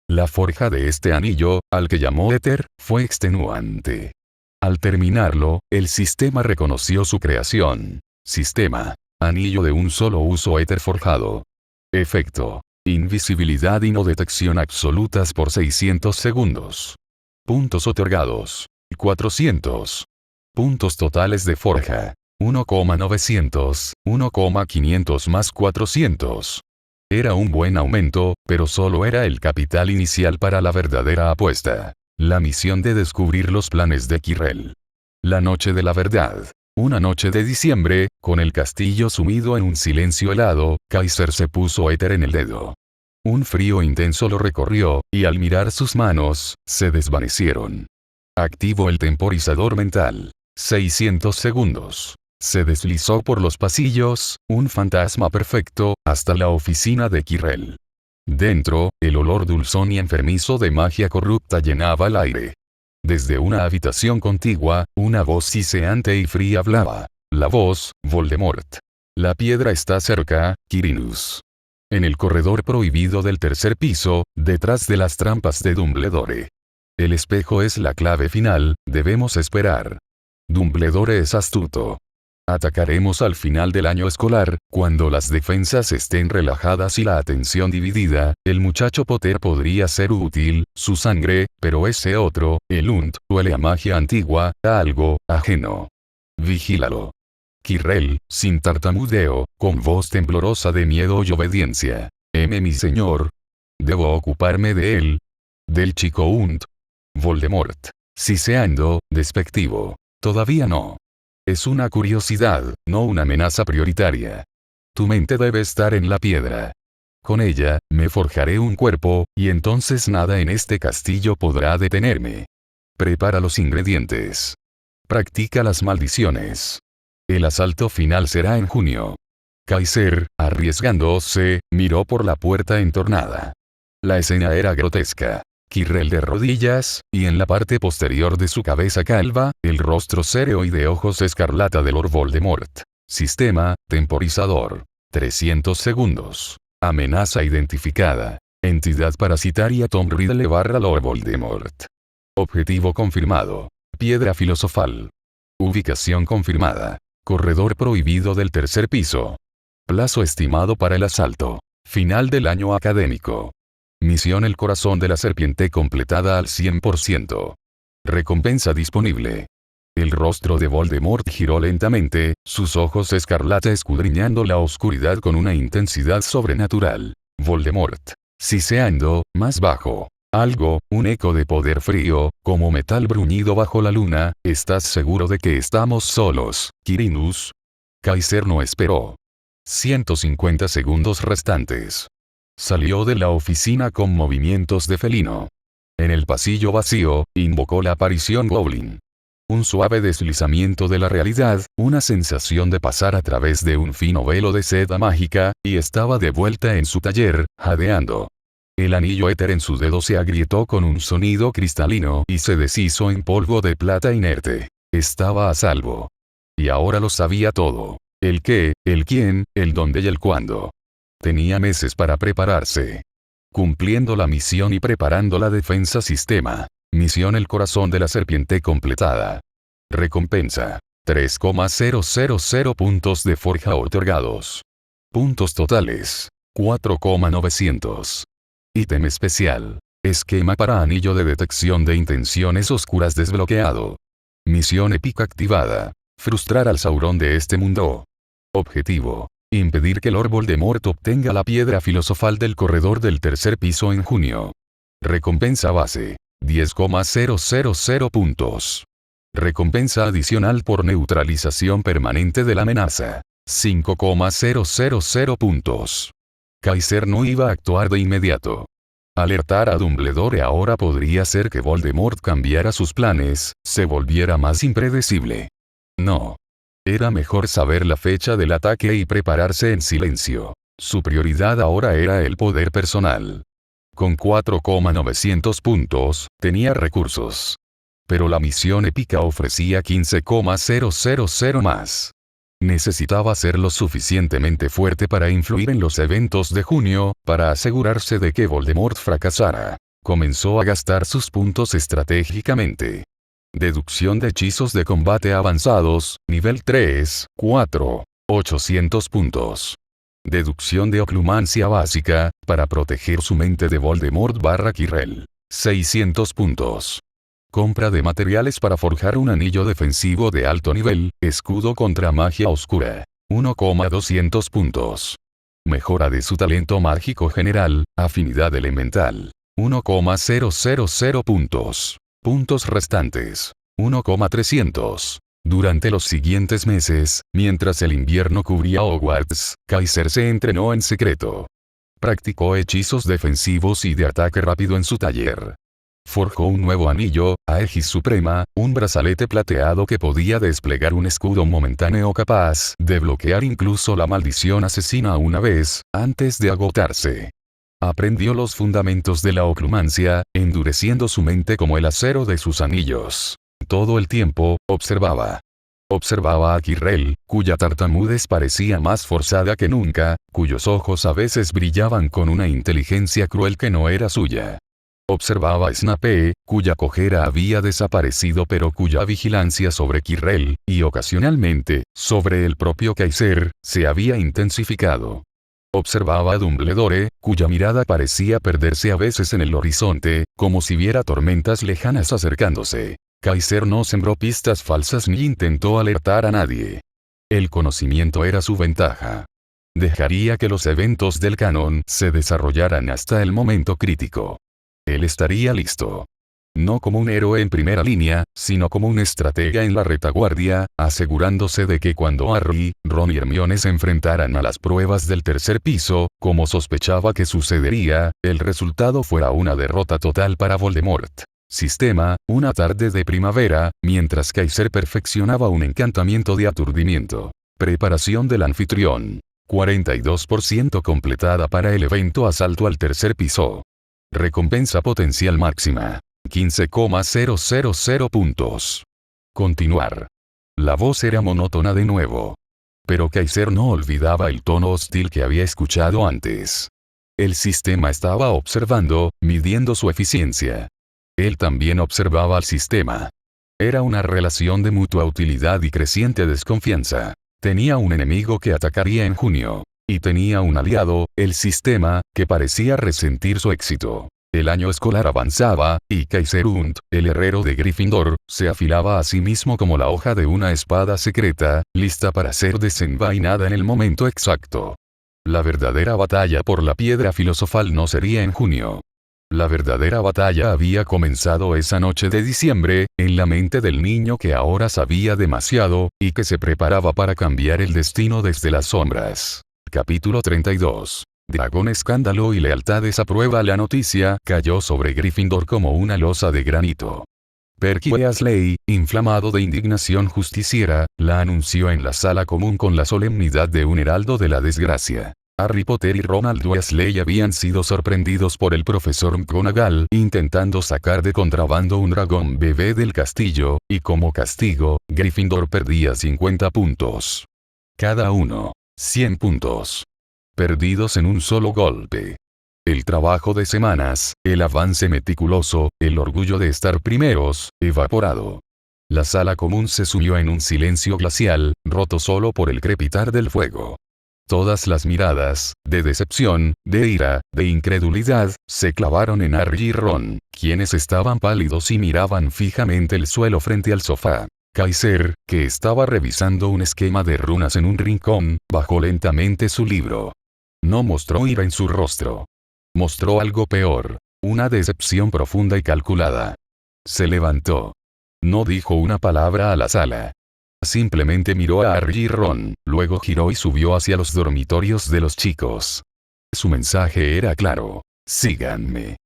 La forja de este anillo, al que llamó éter, fue extenuante. Al terminarlo, el sistema reconoció su creación. Sistema. Anillo de un solo uso éter forjado. Efecto. Invisibilidad y no detección absolutas por 600 segundos. Puntos otorgados. 400. Puntos totales de forja. 1,900, 1,500 más 400. Era un buen aumento, pero solo era el capital inicial para la verdadera apuesta. La misión de descubrir los planes de Quirrell. La noche de la verdad. Una noche de diciembre, con el castillo sumido en un silencio helado, Kaiser se puso éter en el dedo. Un frío intenso lo recorrió, y al mirar sus manos, se desvanecieron. Activó el temporizador mental. 600 segundos. Se deslizó por los pasillos, un fantasma perfecto, hasta la oficina de Quirrell. Dentro, el olor dulzón y enfermizo de magia corrupta llenaba el aire. Desde una habitación contigua, una voz siseante y fría hablaba. La voz, Voldemort. La piedra está cerca, Quirinus. En el corredor prohibido del tercer piso, detrás de las trampas de Dumbledore. El espejo es la clave final, debemos esperar. Dumbledore es astuto. Atacaremos al final del año escolar, cuando las defensas estén relajadas y la atención dividida. El muchacho Potter podría ser útil, su sangre, pero ese otro, el Unt, huele a magia antigua, a algo ajeno. Vigílalo. Quirrell, sin tartamudeo, con voz temblorosa de miedo y obediencia. Mi señor. Debo ocuparme de él. Del chico Unt. Voldemort. Siseando, despectivo. Todavía no. Es una curiosidad, no una amenaza prioritaria. Tu mente debe estar en la piedra. Con ella, me forjaré un cuerpo, y entonces nada en este castillo podrá detenerme. Prepara los ingredientes. Practica las maldiciones. El asalto final será en junio. Kaiser, arriesgándose, miró por la puerta entornada. La escena era grotesca. Quirrell de rodillas, y en la parte posterior de su cabeza calva, el rostro serio y de ojos escarlata de Lord Voldemort. Sistema, temporizador. 300 segundos. Amenaza identificada. Entidad parasitaria Tom Riddle / Lord Voldemort. Objetivo confirmado. Piedra filosofal. Ubicación confirmada. Corredor prohibido del tercer piso. Plazo estimado para el asalto. Final del año académico. Misión El corazón de la serpiente completada al 100%. Recompensa disponible. El rostro de Voldemort giró lentamente, sus ojos escarlata escudriñando la oscuridad con una intensidad sobrenatural. Voldemort. Siseando, más bajo. Algo, un eco de poder frío, como metal bruñido bajo la luna. ¿Estás seguro de que estamos solos, Quirinus? Kaiser no esperó. 150 segundos restantes. Salió de la oficina con movimientos de felino. En el pasillo vacío, invocó la aparición Goblin. Un suave deslizamiento de la realidad, una sensación de pasar a través de un fino velo de seda mágica, y estaba de vuelta en su taller, jadeando. El anillo éter en su dedo se agrietó con un sonido cristalino y se deshizo en polvo de plata inerte. Estaba a salvo. Y ahora lo sabía todo. El qué, el quién, el dónde y el cuándo. Tenía meses para prepararse. cumpliendo la misión y preparando la defensa sistema. Misión El corazón de la serpiente completada. Recompensa. 3,000 puntos de forja otorgados. Puntos totales. 4,900. Ítem especial. Esquema para anillo de detección de intenciones oscuras desbloqueado. Misión épica activada. Frustrar al Sauron de este mundo. Objetivo. Impedir que Lord Voldemort obtenga la piedra filosofal del corredor del tercer piso en junio. Recompensa base. 10,000 puntos. Recompensa adicional por neutralización permanente de la amenaza. 5,000 puntos. Kaiser no iba a actuar de inmediato. Alertar a Dumbledore ahora podría ser que Voldemort cambiara sus planes, se volviera más impredecible. No. Era mejor saber la fecha del ataque y prepararse en silencio. Su prioridad ahora era el poder personal. Con 4,900 puntos, tenía recursos. Pero la misión épica ofrecía 15,000 más. Necesitaba ser lo suficientemente fuerte para influir en los eventos de junio, para asegurarse de que Voldemort fracasara. Comenzó a gastar sus puntos estratégicamente. Deducción de hechizos de combate avanzados, nivel 3, 4, 800 puntos. Deducción de oclumancia básica, para proteger su mente de Voldemort / Quirrell. 600 puntos. Compra de materiales para forjar un anillo defensivo de alto nivel, escudo contra magia oscura. 1,200 puntos. Mejora de su talento mágico general, afinidad elemental. 1,000 puntos. Puntos restantes. 1,300. Durante los siguientes meses, mientras el invierno cubría Hogwarts, Kaiser se entrenó en secreto. Practicó hechizos defensivos y de ataque rápido en su taller. Forjó un nuevo anillo, Aegis Suprema, un brazalete plateado que podía desplegar un escudo momentáneo capaz de bloquear incluso la maldición asesina una vez, antes de agotarse. Aprendió los fundamentos de la oclumancia, endureciendo su mente como el acero de sus anillos. Todo el tiempo, observaba. Observaba a Quirrell, cuya tartamudez parecía más forzada que nunca, cuyos ojos a veces brillaban con una inteligencia cruel que no era suya. Observaba a Snape, cuya cojera había desaparecido pero cuya vigilancia sobre Quirrell, y ocasionalmente, sobre el propio Kaiser, se había intensificado. Observaba a Dumbledore, cuya mirada parecía perderse a veces en el horizonte, como si viera tormentas lejanas acercándose. Kaiser no sembró pistas falsas ni intentó alertar a nadie. El conocimiento era su ventaja. Dejaría que los eventos del canon se desarrollaran hasta el momento crítico. Él estaría listo. No como un héroe en primera línea, sino como un estratega en la retaguardia, asegurándose de que cuando Harry, Ron y Hermione se enfrentaran a las pruebas del tercer piso, como sospechaba que sucedería, el resultado fuera una derrota total para Voldemort. Sistema, una tarde de primavera, mientras Kaiser perfeccionaba un encantamiento de aturdimiento. Preparación del anfitrión. 42% completada para el evento asalto al tercer piso. Recompensa potencial máxima. 15,000 puntos. Continuar. La voz era monótona de nuevo. Pero Kaiser no olvidaba el tono hostil que había escuchado antes. El sistema estaba observando, midiendo su eficiencia. Él también observaba al sistema. Era una relación de mutua utilidad y creciente desconfianza. Tenía un enemigo que atacaría en junio. Y tenía un aliado, el sistema, que parecía resentir su éxito. El año escolar avanzaba, y Kaiser Und, el herrero de Gryffindor, se afilaba a sí mismo como la hoja de una espada secreta, lista para ser desenvainada en el momento exacto. La verdadera batalla por la piedra filosofal no sería en junio. La verdadera batalla había comenzado esa noche de diciembre, en la mente del niño que ahora sabía demasiado, y que se preparaba para cambiar el destino desde las sombras. Capítulo 32. Dragón escándalo y lealtades a prueba. La noticia cayó sobre Gryffindor como una losa de granito. Percy Weasley, inflamado de indignación justiciera, la anunció en la sala común con la solemnidad de un heraldo de la desgracia. Harry Potter y Ronald Weasley habían sido sorprendidos por el profesor McGonagall intentando sacar de contrabando un dragón bebé del castillo, y como castigo, Gryffindor perdía 50 puntos. Cada uno. 100 puntos. Perdidos en un solo golpe. El trabajo de semanas, el avance meticuloso, el orgullo de estar primeros, evaporado. La sala común se sumió en un silencio glacial, roto solo por el crepitar del fuego. Todas las miradas, de decepción, de ira, de incredulidad, se clavaron en Harry y Ron, quienes estaban pálidos y miraban fijamente el suelo frente al sofá. Kaiser, que estaba revisando un esquema de runas en un rincón, bajó lentamente su libro. No mostró ira en su rostro. Mostró algo peor, una decepción profunda y calculada. Se levantó. No dijo una palabra a la sala. Simplemente miró a Harry y Ron, luego giró y subió hacia los dormitorios de los chicos. Su mensaje era claro: síganme.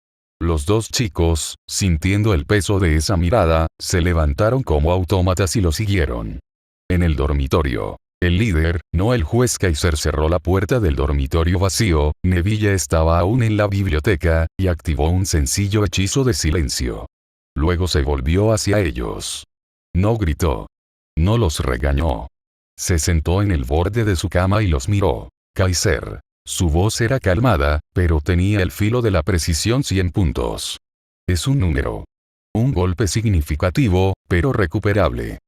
Los dos chicos, sintiendo el peso de esa mirada, se levantaron como autómatas y lo siguieron. En el dormitorio, el líder, no el juez Kaiser, cerró la puerta del dormitorio vacío. Neville estaba aún en la biblioteca, y activó un sencillo hechizo de silencio. Luego se volvió hacia ellos. No gritó. No los regañó. Se sentó en el borde de su cama y los miró. Kaiser. Su voz era calmada, pero tenía el filo de la precisión 100 puntos. Es un número. Un golpe significativo, pero recuperable.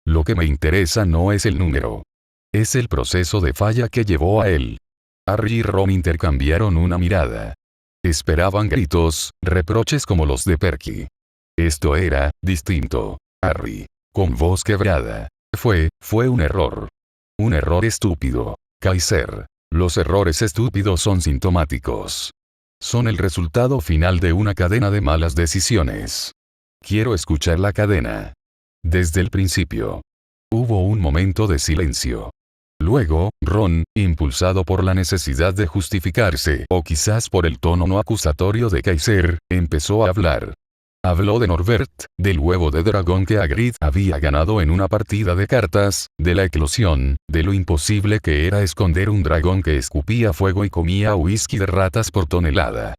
Lo que me interesa no es el número. Es el proceso de falla que llevó a él. Harry y Ron intercambiaron una mirada. Esperaban gritos, reproches como los de Perky. Esto era distinto. Harry, con voz quebrada. Fue un error. Un error estúpido. Kaiser. Los errores estúpidos son sintomáticos. Son el resultado final de una cadena de malas decisiones. Quiero escuchar la cadena. Desde el principio. Hubo un momento de silencio. Luego, Ron, impulsado por la necesidad de justificarse, o quizás por el tono no acusatorio de Kaiser, empezó a hablar. Habló de Norbert, del huevo de dragón que Hagrid había ganado en una partida de cartas, de la eclosión, de lo imposible que era esconder un dragón que escupía fuego y comía whisky de ratas por tonelada.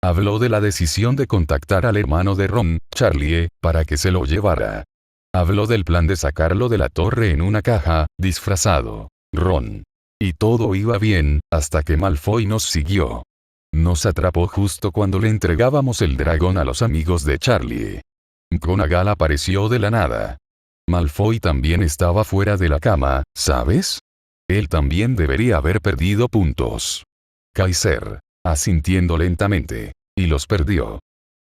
Habló de la decisión de contactar al hermano de Ron, Charlie, para que se lo llevara. Habló del plan de sacarlo de la torre en una caja, disfrazado. Ron. Y todo iba bien, hasta que Malfoy nos siguió. Nos atrapó justo cuando le entregábamos el dragón a los amigos de Charlie. McGonagall apareció de la nada. Malfoy también estaba fuera de la cama, ¿sabes? Él también debería haber perdido puntos. Kaiser. Asintiendo lentamente. Y los perdió.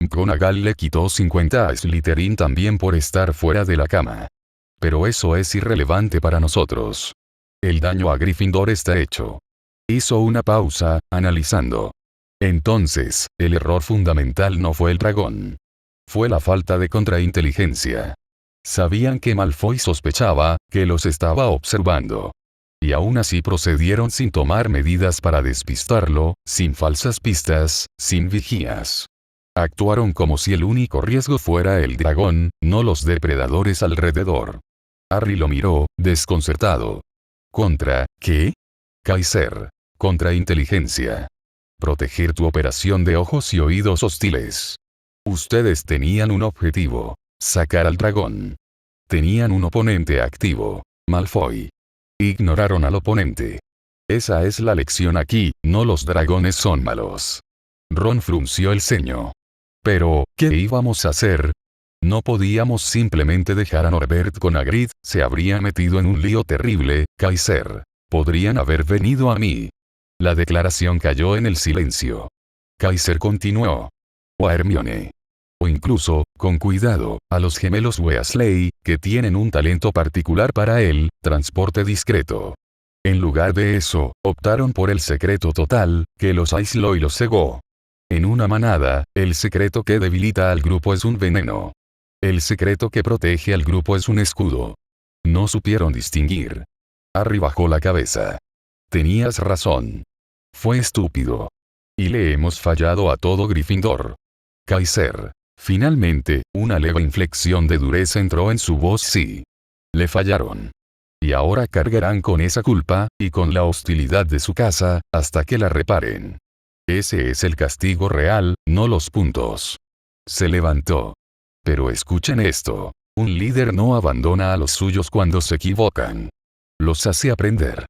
McGonagall le quitó 50 a Slytherin también por estar fuera de la cama. Pero eso es irrelevante para nosotros. El daño a Gryffindor está hecho. Hizo una pausa, analizando. Entonces, el error fundamental no fue el dragón. Fue la falta de contrainteligencia. Sabían que Malfoy sospechaba, que los estaba observando. Y aún así procedieron sin tomar medidas para despistarlo, sin falsas pistas, sin vigías. Actuaron como si el único riesgo fuera el dragón, no los depredadores alrededor. Harry lo miró, desconcertado. ¿Contra qué? Kaiser. Contrainteligencia. Proteger tu operación de ojos y oídos hostiles. Ustedes tenían un objetivo. Sacar al dragón. Tenían un oponente activo. Malfoy. Ignoraron al oponente. Esa es la lección aquí, no los dragones son malos. Ron frunció el ceño. Pero, ¿qué íbamos a hacer? No podíamos simplemente dejar a Norbert con Hagrid, se habría metido en un lío terrible. Kaiser. Podrían haber venido a mí. La declaración cayó en el silencio. Kaiser continuó. O a Hermione. O incluso, con cuidado, a los gemelos Weasley, que tienen un talento particular para el transporte discreto. En lugar de eso, optaron por el secreto total, que los aisló y los cegó. En una manada, el secreto que debilita al grupo es un veneno. El secreto que protege al grupo es un escudo. No supieron distinguir. Harry bajó la cabeza. Tenías razón. Fue estúpido. Y le hemos fallado a todo Gryffindor. Kaiser. Finalmente, una leve inflexión de dureza entró en su voz. Sí. Le fallaron. Y ahora cargarán con esa culpa, y con la hostilidad de su casa, hasta que la reparen. Ese es el castigo real, no los puntos. Se levantó. Pero escuchen esto. Un líder no abandona a los suyos cuando se equivocan. Los hace aprender.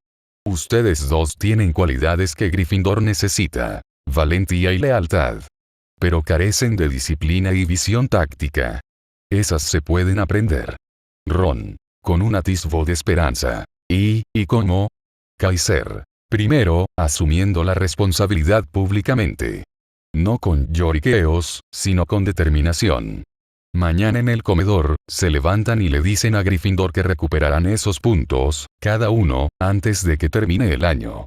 Ustedes dos tienen cualidades que Gryffindor necesita. valentía y lealtad. Pero carecen de disciplina y visión táctica. Esas se pueden aprender. Ron. Con un atisbo de esperanza. ¿Y cómo? Kaiser. Primero, asumiendo la responsabilidad públicamente. No con lloriqueos, sino con determinación. Mañana en el comedor, se levantan y le dicen a Gryffindor que recuperarán esos puntos, cada uno, antes de que termine el año.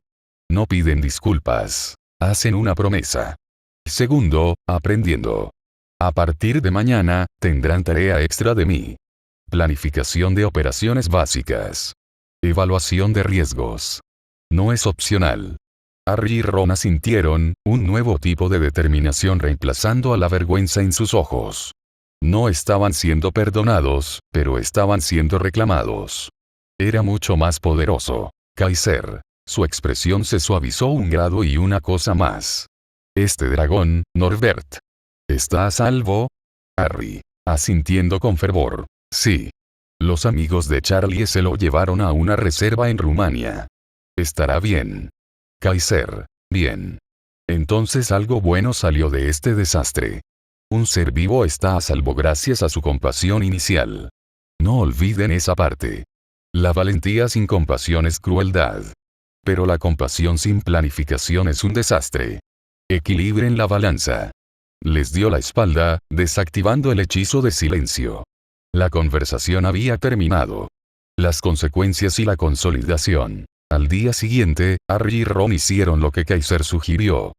No piden disculpas. Hacen una promesa. Segundo, aprendiendo. A partir de mañana, tendrán tarea extra de mí. Planificación de operaciones básicas. Evaluación de riesgos. No es opcional. Harry y Ron asintieron, un nuevo tipo de determinación reemplazando a la vergüenza en sus ojos. No estaban siendo perdonados, pero estaban siendo reclamados. Era mucho más poderoso. Kaiser. Su expresión se suavizó un grado y una cosa más. Este dragón, Norbert. ¿Está a salvo? Harry. Asintiendo con fervor. Sí. Los amigos de Charlie se lo llevaron a una reserva en Rumania. Estará bien. Kaiser. Bien. Entonces algo bueno salió de este desastre. Un ser vivo está a salvo gracias a su compasión inicial. No olviden esa parte. La valentía sin compasión es crueldad. Pero la compasión sin planificación es un desastre. Equilibren la balanza. Les dio la espalda, desactivando el hechizo de silencio. La conversación había terminado. Las consecuencias y la consolidación. Al día siguiente, Harry y Ron hicieron lo que Kaiser sugirió.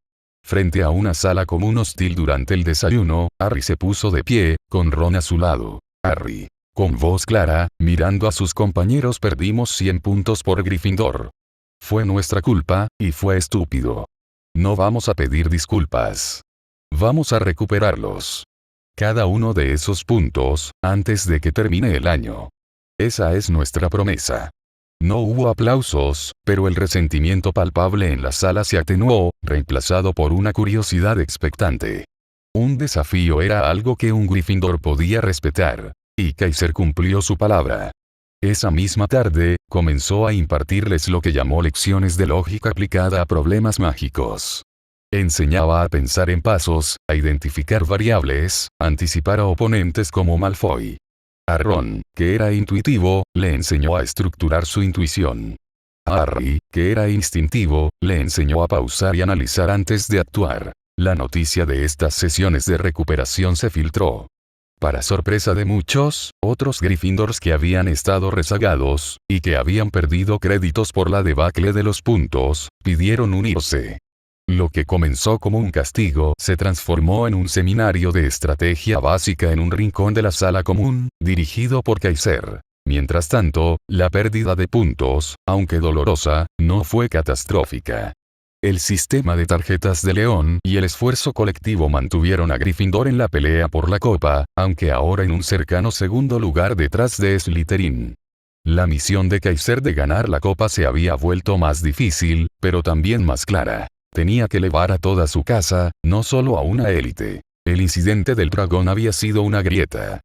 Frente a una sala común hostil durante el desayuno, Harry se puso de pie, con Ron a su lado. Harry. Con voz clara, mirando a sus compañeros, perdimos 100 puntos por Gryffindor. Fue nuestra culpa, y fue estúpido. No vamos a pedir disculpas. Vamos a recuperarlos. Cada uno de esos puntos, antes de que termine el año. Esa es nuestra promesa. No hubo aplausos, pero el resentimiento palpable en la sala se atenuó, reemplazado por una curiosidad expectante. Un desafío era algo que un Gryffindor podía respetar. Y Kaiser cumplió su palabra. Esa misma tarde, comenzó a impartirles lo que llamó lecciones de lógica aplicada a problemas mágicos. Enseñaba a pensar en pasos, a identificar variables, a anticipar a oponentes como Malfoy. A Ron, que era intuitivo, le enseñó a estructurar su intuición. A Harry, que era instintivo, le enseñó a pausar y analizar antes de actuar. La noticia de estas sesiones de recuperación se filtró. Para sorpresa de muchos, otros Gryffindors que habían estado rezagados, y que habían perdido créditos por la debacle de los puntos, pidieron unirse. Lo que comenzó como un castigo se transformó en un seminario de estrategia básica en un rincón de la sala común, dirigido por Kaiser. Mientras tanto, la pérdida de puntos, aunque dolorosa, no fue catastrófica. El sistema de tarjetas de León y el esfuerzo colectivo mantuvieron a Gryffindor en la pelea por la copa, aunque ahora en un cercano segundo lugar detrás de Slytherin. La misión de Kaiser de ganar la copa se había vuelto más difícil, pero también más clara. Tenía que elevar a toda su casa, no solo a una élite. El incidente del dragón había sido una grieta.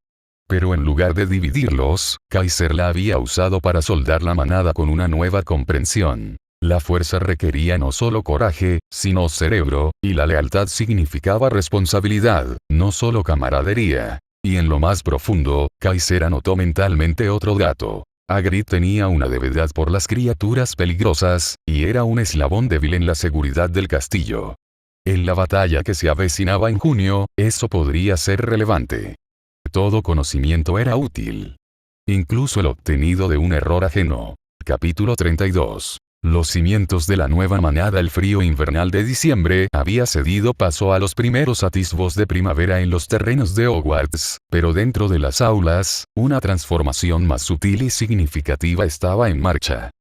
Pero en lugar de dividirlos, Kaiser la había usado para soldar la manada con una nueva comprensión. La fuerza requería no solo coraje, sino cerebro, y la lealtad significaba responsabilidad, no solo camaradería. Y en lo más profundo, Kaiser anotó mentalmente otro dato. Hagrid tenía una debilidad por las criaturas peligrosas, y era un eslabón débil en la seguridad del castillo. En la batalla que se avecinaba en junio, eso podría ser relevante. Todo conocimiento era útil. Incluso el obtenido de un error ajeno. Capítulo 32. Los cimientos de la nueva manada. El frío invernal de diciembre había cedido paso a los primeros atisbos de primavera en los terrenos de Hogwarts, pero dentro de las aulas, una transformación más sutil y significativa estaba en marcha.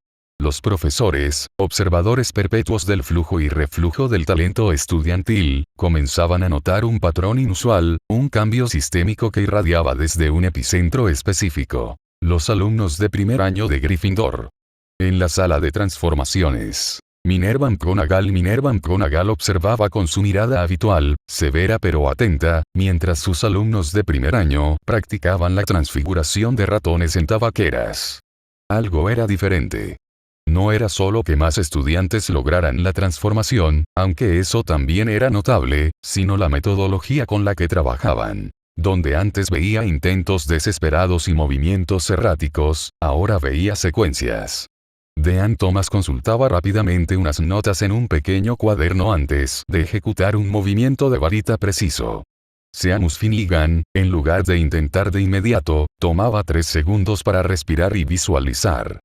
Los profesores, observadores perpetuos del flujo y reflujo del talento estudiantil, comenzaban a notar un patrón inusual, un cambio sistémico que irradiaba desde un epicentro específico. Los alumnos de primer año de Gryffindor. En la sala de transformaciones, Minerva McGonagall observaba con su mirada habitual, severa pero atenta, mientras sus alumnos de primer año practicaban la transfiguración de ratones en tabaqueras. Algo era diferente. No era solo que más estudiantes lograran la transformación, aunque eso también era notable, sino la metodología con la que trabajaban. Donde antes veía intentos desesperados y movimientos erráticos, ahora veía secuencias. Dean Thomas consultaba rápidamente unas notas en un pequeño cuaderno antes de ejecutar un movimiento de varita preciso. Seamus Finnegan, en lugar de intentar de inmediato, tomaba 3 segundos para respirar y visualizar.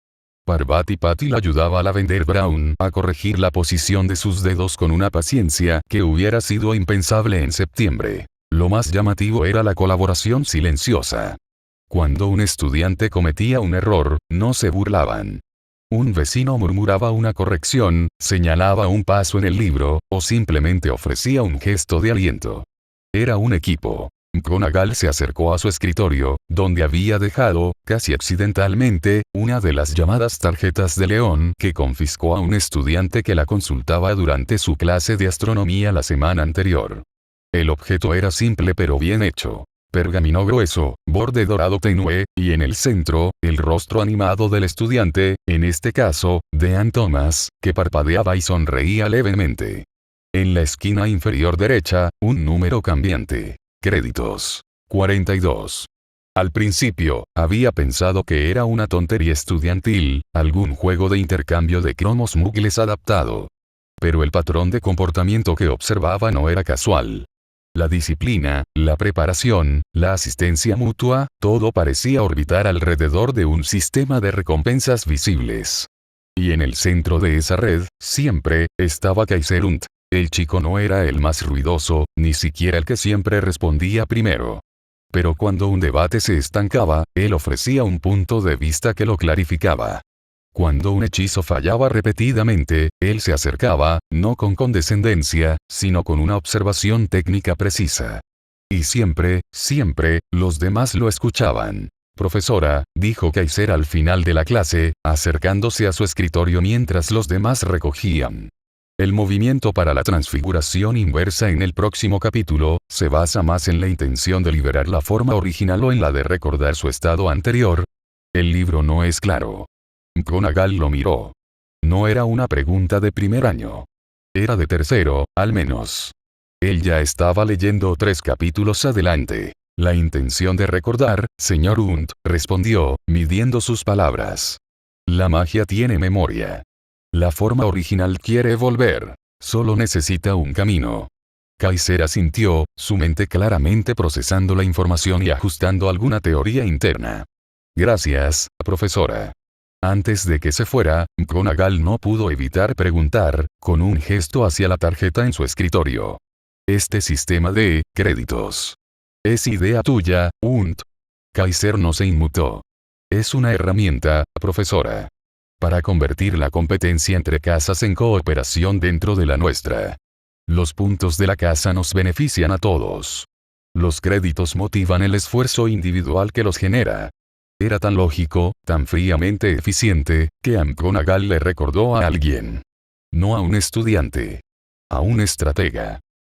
Parvati Patil ayudaba a Lavender Brown a corregir la posición de sus dedos con una paciencia que hubiera sido impensable en septiembre. Lo más llamativo era la colaboración silenciosa. Cuando un estudiante cometía un error, no se burlaban. Un vecino murmuraba una corrección, señalaba un paso en el libro, o simplemente ofrecía un gesto de aliento. Era un equipo. McGonagall se acercó a su escritorio, donde había dejado, casi accidentalmente, una de las llamadas tarjetas de león que confiscó a un estudiante que la consultaba durante su clase de astronomía la semana anterior. El objeto era simple pero bien hecho. Pergamino grueso, borde dorado tenue, y en el centro, el rostro animado del estudiante, en este caso, Dean Thomas, que parpadeaba y sonreía levemente. En la esquina inferior derecha, un número cambiante. Créditos. 42. Al principio, había pensado que era una tontería estudiantil, algún juego de intercambio de cromos muggles adaptado. Pero el patrón de comportamiento que observaba no era casual. La disciplina, la preparación, la asistencia mutua, todo parecía orbitar alrededor de un sistema de recompensas visibles. Y en el centro de esa red, siempre, estaba Kaiser Unt. El chico no era el más ruidoso, ni siquiera el que siempre respondía primero. Pero cuando un debate se estancaba, él ofrecía un punto de vista que lo clarificaba. Cuando un hechizo fallaba repetidamente, él se acercaba, no con condescendencia, sino con una observación técnica precisa. Y siempre, los demás lo escuchaban. Profesora, dijo Kaiser al final de la clase, acercándose a su escritorio mientras los demás recogían. El movimiento para la transfiguración inversa en el próximo capítulo, se basa más en la intención de liberar la forma original o en la de recordar su estado anterior. El libro no es claro. McGonagall lo miró. No era una pregunta de primer año. Era de tercero, al menos. Él ya estaba leyendo 3 capítulos adelante. La intención de recordar, señor Unt, respondió, midiendo sus palabras. La magia tiene memoria. La forma original quiere volver. Solo necesita un camino. Kaiser asintió, su mente claramente procesando la información y ajustando alguna teoría interna. Gracias, profesora. Antes de que se fuera, McGonagall no pudo evitar preguntar, con un gesto hacia la tarjeta en su escritorio. Este sistema de créditos. ¿Es idea tuya, Unt? Kaiser no se inmutó. Es una herramienta, profesora. Para convertir la competencia entre casas en cooperación dentro de la nuestra. Los puntos de la casa nos benefician a todos. Los créditos motivan el esfuerzo individual que los genera. Era tan lógico, tan fríamente eficiente, que a McGonagall le recordó a alguien. No a un estudiante. A un estratega.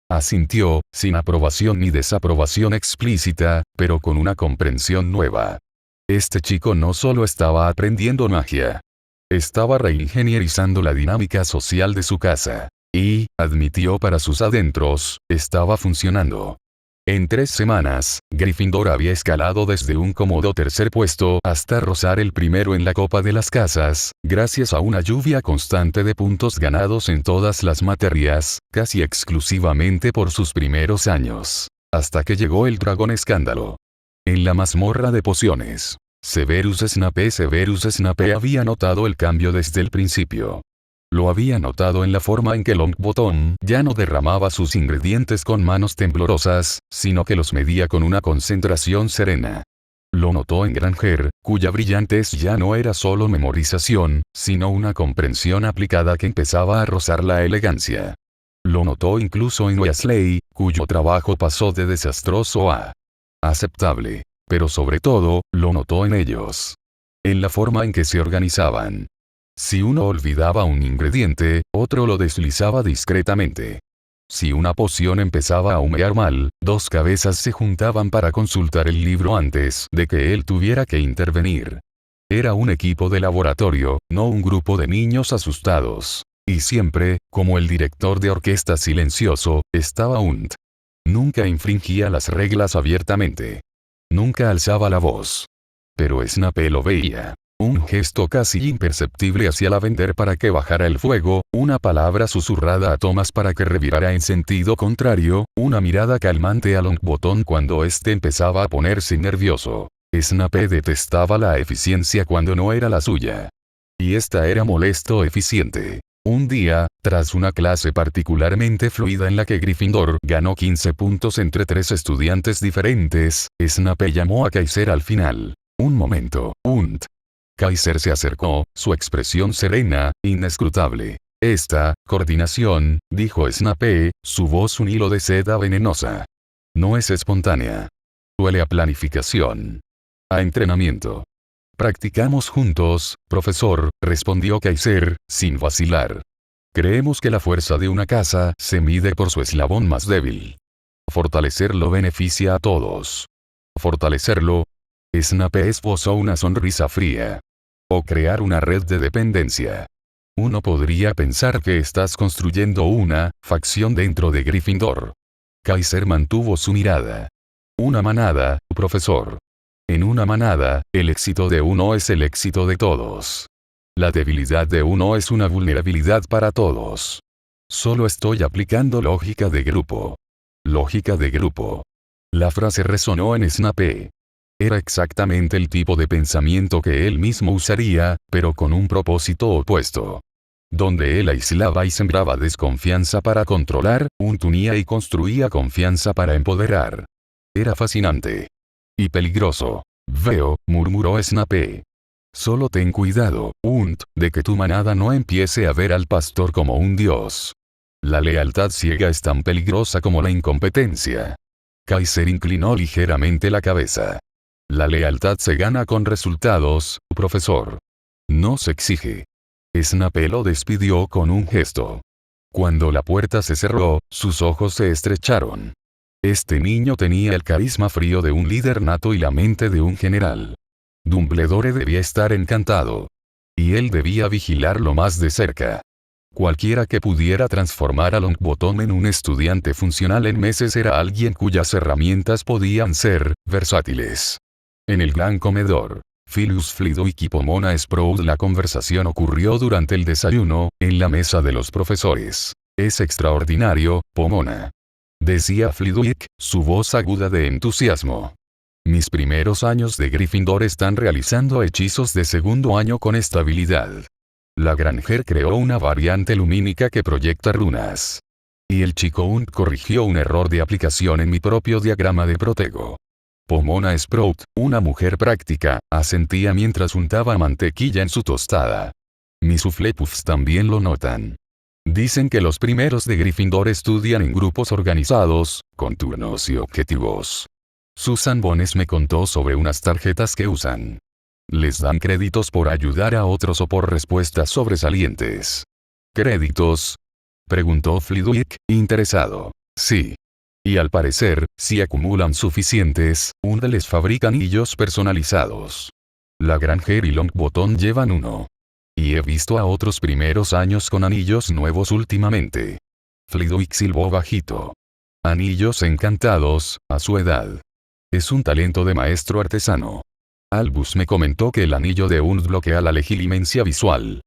Asintió, sin aprobación ni desaprobación explícita, pero con una comprensión nueva. Este chico no solo estaba aprendiendo magia. Estaba reingenierizando la dinámica social de su casa. Y, admitió para sus adentros, estaba funcionando. En 3 semanas, Gryffindor había escalado desde un cómodo tercer puesto hasta rozar el primero en la Copa de las Casas, gracias a una lluvia constante de puntos ganados en todas las materias, casi exclusivamente por sus primeros años. Hasta que llegó el dragón escándalo. En la mazmorra de pociones. Severus Snape había notado el cambio desde el principio. Lo había notado en la forma en que Longbottom ya no derramaba sus ingredientes con manos temblorosas, sino que los medía con una concentración serena. Lo notó en Granger, cuya brillantez ya no era solo memorización, sino una comprensión aplicada que empezaba a rozar la elegancia. Lo notó incluso en Weasley, cuyo trabajo pasó de desastroso a aceptable. Pero sobre todo, lo notó en ellos. En la forma en que se organizaban. Si uno olvidaba un ingrediente, otro lo deslizaba discretamente. Si una poción empezaba a humear mal, 2 cabezas se juntaban para consultar el libro antes de que él tuviera que intervenir. Era un equipo de laboratorio, no un grupo de niños asustados. Y siempre, como el director de orquesta silencioso, estaba Unt. Nunca infringía las reglas abiertamente. Nunca alzaba la voz. Pero Snape lo veía. Un gesto casi imperceptible hacia Lavender para que bajara el fuego, una palabra susurrada a Thomas para que revirara en sentido contrario, una mirada calmante a Longbottom cuando éste empezaba a ponerse nervioso. Snape detestaba la eficiencia cuando no era la suya. Y esta era molesto eficiente. Un día, tras una clase particularmente fluida en la que Gryffindor ganó 15 puntos entre 3 estudiantes diferentes, Snape llamó a Kaiser al final. Un momento, Unt. Kaiser se acercó, su expresión serena, inescrutable. Esta, coordinación, dijo Snape, su voz un hilo de seda venenosa. No es espontánea. Huele a planificación. A entrenamiento. Practicamos juntos, profesor, respondió Kaiser, sin vacilar. Creemos que la fuerza de una casa se mide por su eslabón más débil. Fortalecerlo beneficia a todos. Fortalecerlo. Snape esbozó una sonrisa fría. O crear una red de dependencia. Uno podría pensar que estás construyendo una facción dentro de Gryffindor. Kaiser mantuvo su mirada. Una manada, profesor. En una manada, el éxito de uno es el éxito de todos. La debilidad de uno es una vulnerabilidad para todos. Solo estoy aplicando lógica de grupo. Lógica de grupo. La frase resonó en Snape. Era exactamente el tipo de pensamiento que él mismo usaría, pero con un propósito opuesto. Donde él aislaba y sembraba desconfianza para controlar, Unt unía y construía confianza para empoderar. Era fascinante. Y peligroso. Veo, murmuró Snape. Solo ten cuidado, Unt, de que tu manada no empiece a ver al pastor como un dios. La lealtad ciega es tan peligrosa como la incompetencia. Kaiser inclinó ligeramente la cabeza. La lealtad se gana con resultados, profesor. No se exige. Snape lo despidió con un gesto. Cuando la puerta se cerró, sus ojos se estrecharon. Este niño tenía el carisma frío de un líder nato y la mente de un general. Dumbledore debía estar encantado. Y él debía vigilarlo más de cerca. Cualquiera que pudiera transformar a Longbottom en un estudiante funcional en meses era alguien cuyas herramientas podían ser versátiles. En el gran comedor, Philus Flitwick y Pomona Sprout. La conversación ocurrió durante el desayuno, en la mesa de los profesores. Es extraordinario, Pomona. Decía Flitwick, su voz aguda de entusiasmo. Mis primeros años de Gryffindor están realizando hechizos de segundo año con estabilidad. La Granger creó una variante lumínica que proyecta runas. Y el chico Unt corrigió un error de aplicación en mi propio diagrama de protego. Pomona Sprout, una mujer práctica, asentía mientras untaba mantequilla en su tostada. Mis Hufflepuffs también lo notan. Dicen que los primeros de Gryffindor estudian en grupos organizados, con turnos y objetivos. Susan Bones me contó sobre unas tarjetas que usan. Les dan créditos por ayudar a otros o por respuestas sobresalientes. ¿Créditos? Preguntó Flitwick, interesado. Sí. Y al parecer, si acumulan suficientes, Unt les fabrica anillos personalizados. La Granger y Longbottom llevan uno. Y he visto a otros primeros años con anillos nuevos últimamente. Flitwick silbó bajito. Anillos encantados, a su edad. Es un talento de maestro artesano. Albus me comentó que el anillo de Unt bloquea la legilimencia visual.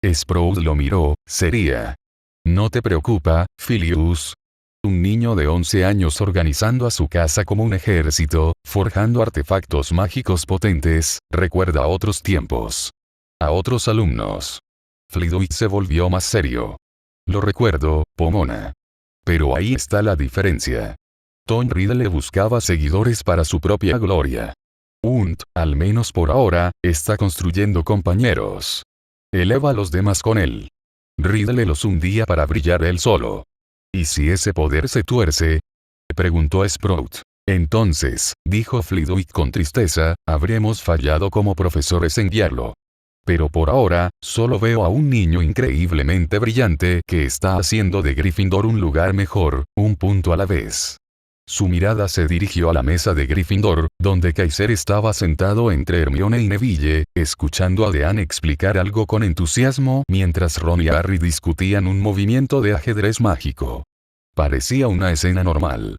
Sprout lo miró, sería. No te preocupa, Philius. Un niño de 11 años organizando a su casa como un ejército, forjando artefactos mágicos potentes, recuerda a otros tiempos. A otros alumnos. Flitwick se volvió más serio. Lo recuerdo, Pomona. Pero ahí está la diferencia. Tom Riddle buscaba seguidores para su propia gloria. Unt, al menos por ahora, está construyendo compañeros. Eleva a los demás con él. Riddle los hundía para brillar él solo. ¿Y si ese poder se tuerce? Preguntó Sprout. Entonces, dijo Flitwick con tristeza, habremos fallado como profesores en guiarlo. Pero por ahora, solo veo a un niño increíblemente brillante que está haciendo de Gryffindor un lugar mejor, un punto a la vez. Su mirada se dirigió a la mesa de Gryffindor, donde Kaiser estaba sentado entre Hermione y Neville, escuchando a Dean explicar algo con entusiasmo mientras Ron y Harry discutían un movimiento de ajedrez mágico. Parecía una escena normal.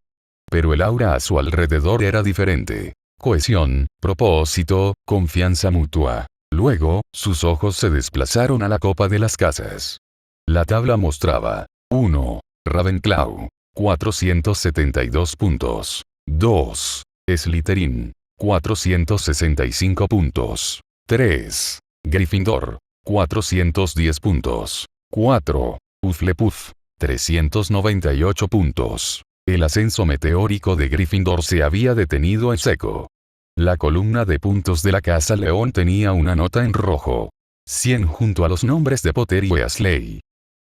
Pero el aura a su alrededor era diferente. Cohesión, propósito, confianza mutua. Luego, sus ojos se desplazaron a la copa de las casas. La tabla mostraba 1. Ravenclaw. 472 puntos. 2. Slytherin. 465 puntos. 3. Gryffindor. 410 puntos. 4. Hufflepuff. 398 puntos. El ascenso meteórico de Gryffindor se había detenido en seco. La columna de puntos de la Casa León tenía una nota en rojo. 100 junto a los nombres de Potter y Weasley.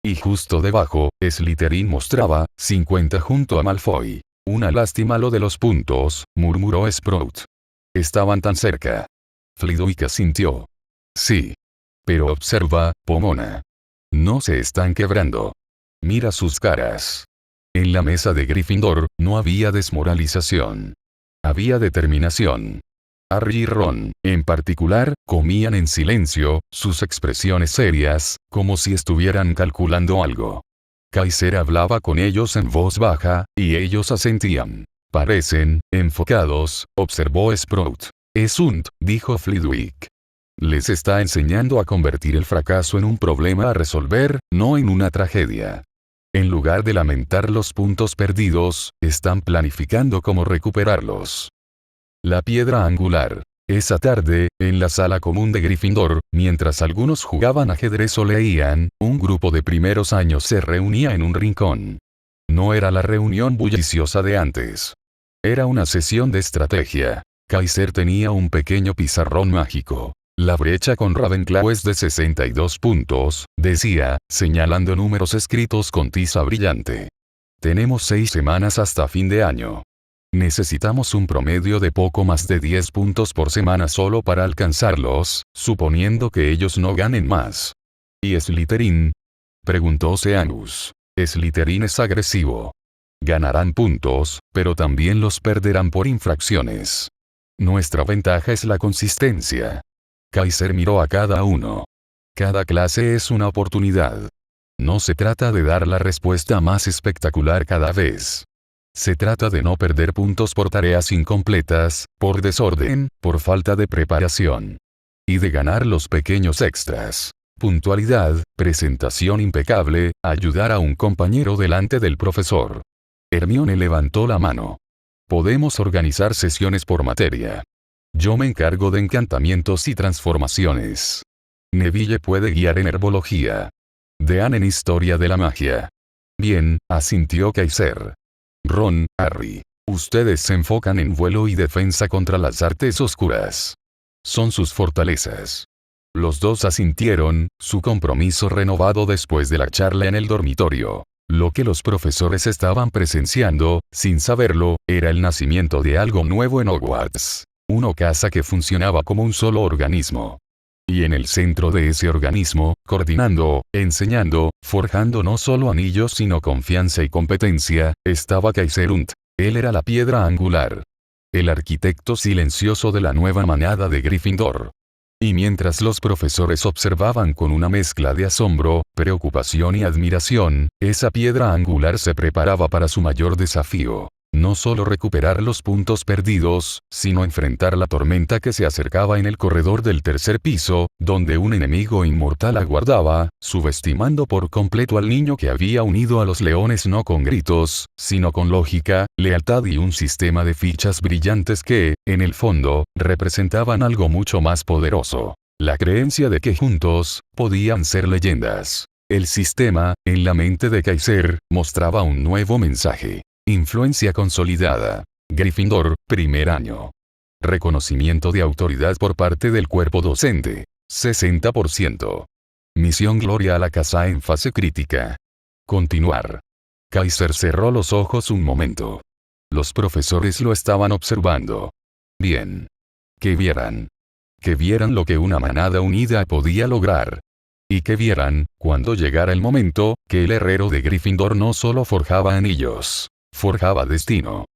Y justo debajo, Slytherin mostraba 50 junto a Malfoy. Una lástima lo de los puntos, murmuró Sprout. Estaban tan cerca. Flitwick asintió. Sí. Pero observa, Pomona. No se están quebrando. Mira sus caras. En la mesa de Gryffindor, no había desmoralización. Había determinación. Harry y Ron, en particular, comían en silencio, sus expresiones serias, como si estuvieran calculando algo. Kaiser hablaba con ellos en voz baja, y ellos asentían. Parecen enfocados, observó Sprout. Dijo Flitwick. Les está enseñando a convertir el fracaso en un problema a resolver, no en una tragedia. En lugar de lamentar los puntos perdidos, están planificando cómo recuperarlos. La piedra angular. Esa tarde, en la sala común de Gryffindor, mientras algunos jugaban ajedrez o leían, un grupo de primeros años se reunía en un rincón. No era la reunión bulliciosa de antes. Era una sesión de estrategia. Kaiser tenía un pequeño pizarrón mágico. La brecha con Ravenclaw es de 62 puntos, decía, señalando números escritos con tiza brillante. Tenemos 6 semanas hasta fin de año. Necesitamos un promedio de poco más de 10 puntos por semana solo para alcanzarlos, suponiendo que ellos no ganen más. ¿Y Slytherin? Preguntó Seamus. Slytherin es agresivo. Ganarán puntos, pero también los perderán por infracciones. Nuestra ventaja es la consistencia. Kaiser miró a cada uno. Cada clase es una oportunidad. No se trata de dar la respuesta más espectacular cada vez. Se trata de no perder puntos por tareas incompletas, por desorden, por falta de preparación. Y de ganar los pequeños extras. Puntualidad, presentación impecable, ayudar a un compañero delante del profesor. Hermione levantó la mano. Podemos organizar sesiones por materia. Yo me encargo de encantamientos y transformaciones. Neville puede guiar en herbología. Dean en historia de la magia. Bien, asintió Kaiser. Ron, Harry. Ustedes se enfocan en vuelo y defensa contra las artes oscuras. Son sus fortalezas. Los dos asintieron, su compromiso renovado después de la charla en el dormitorio. Lo que los profesores estaban presenciando, sin saberlo, era el nacimiento de algo nuevo en Hogwarts. Una casa que funcionaba como un solo organismo. Y en el centro de ese organismo, coordinando, enseñando, forjando no solo anillos sino confianza y competencia, estaba Kaiser. Él era la piedra angular. El arquitecto silencioso de la nueva manada de Gryffindor. Y mientras los profesores observaban con una mezcla de asombro, preocupación y admiración, esa piedra angular se preparaba para su mayor desafío. No solo recuperar los puntos perdidos, sino enfrentar la tormenta que se acercaba en el corredor del tercer piso, donde un enemigo inmortal aguardaba, subestimando por completo al niño que había unido a los leones no con gritos, sino con lógica, lealtad y un sistema de fichas brillantes que, en el fondo, representaban algo mucho más poderoso. La creencia de que juntos, podían ser leyendas. El sistema, en la mente de Kaiser, mostraba un nuevo mensaje. Influencia consolidada. Gryffindor, primer año. Reconocimiento de autoridad por parte del cuerpo docente. 60%. Misión Gloria a la casa en fase crítica. Continuar. Kaiser cerró los ojos un momento. Los profesores lo estaban observando. Bien. Que vieran. Que vieran lo que una manada unida podía lograr. Y que vieran, cuando llegara el momento, que el herrero de Gryffindor no solo forjaba anillos. Forjaba destino.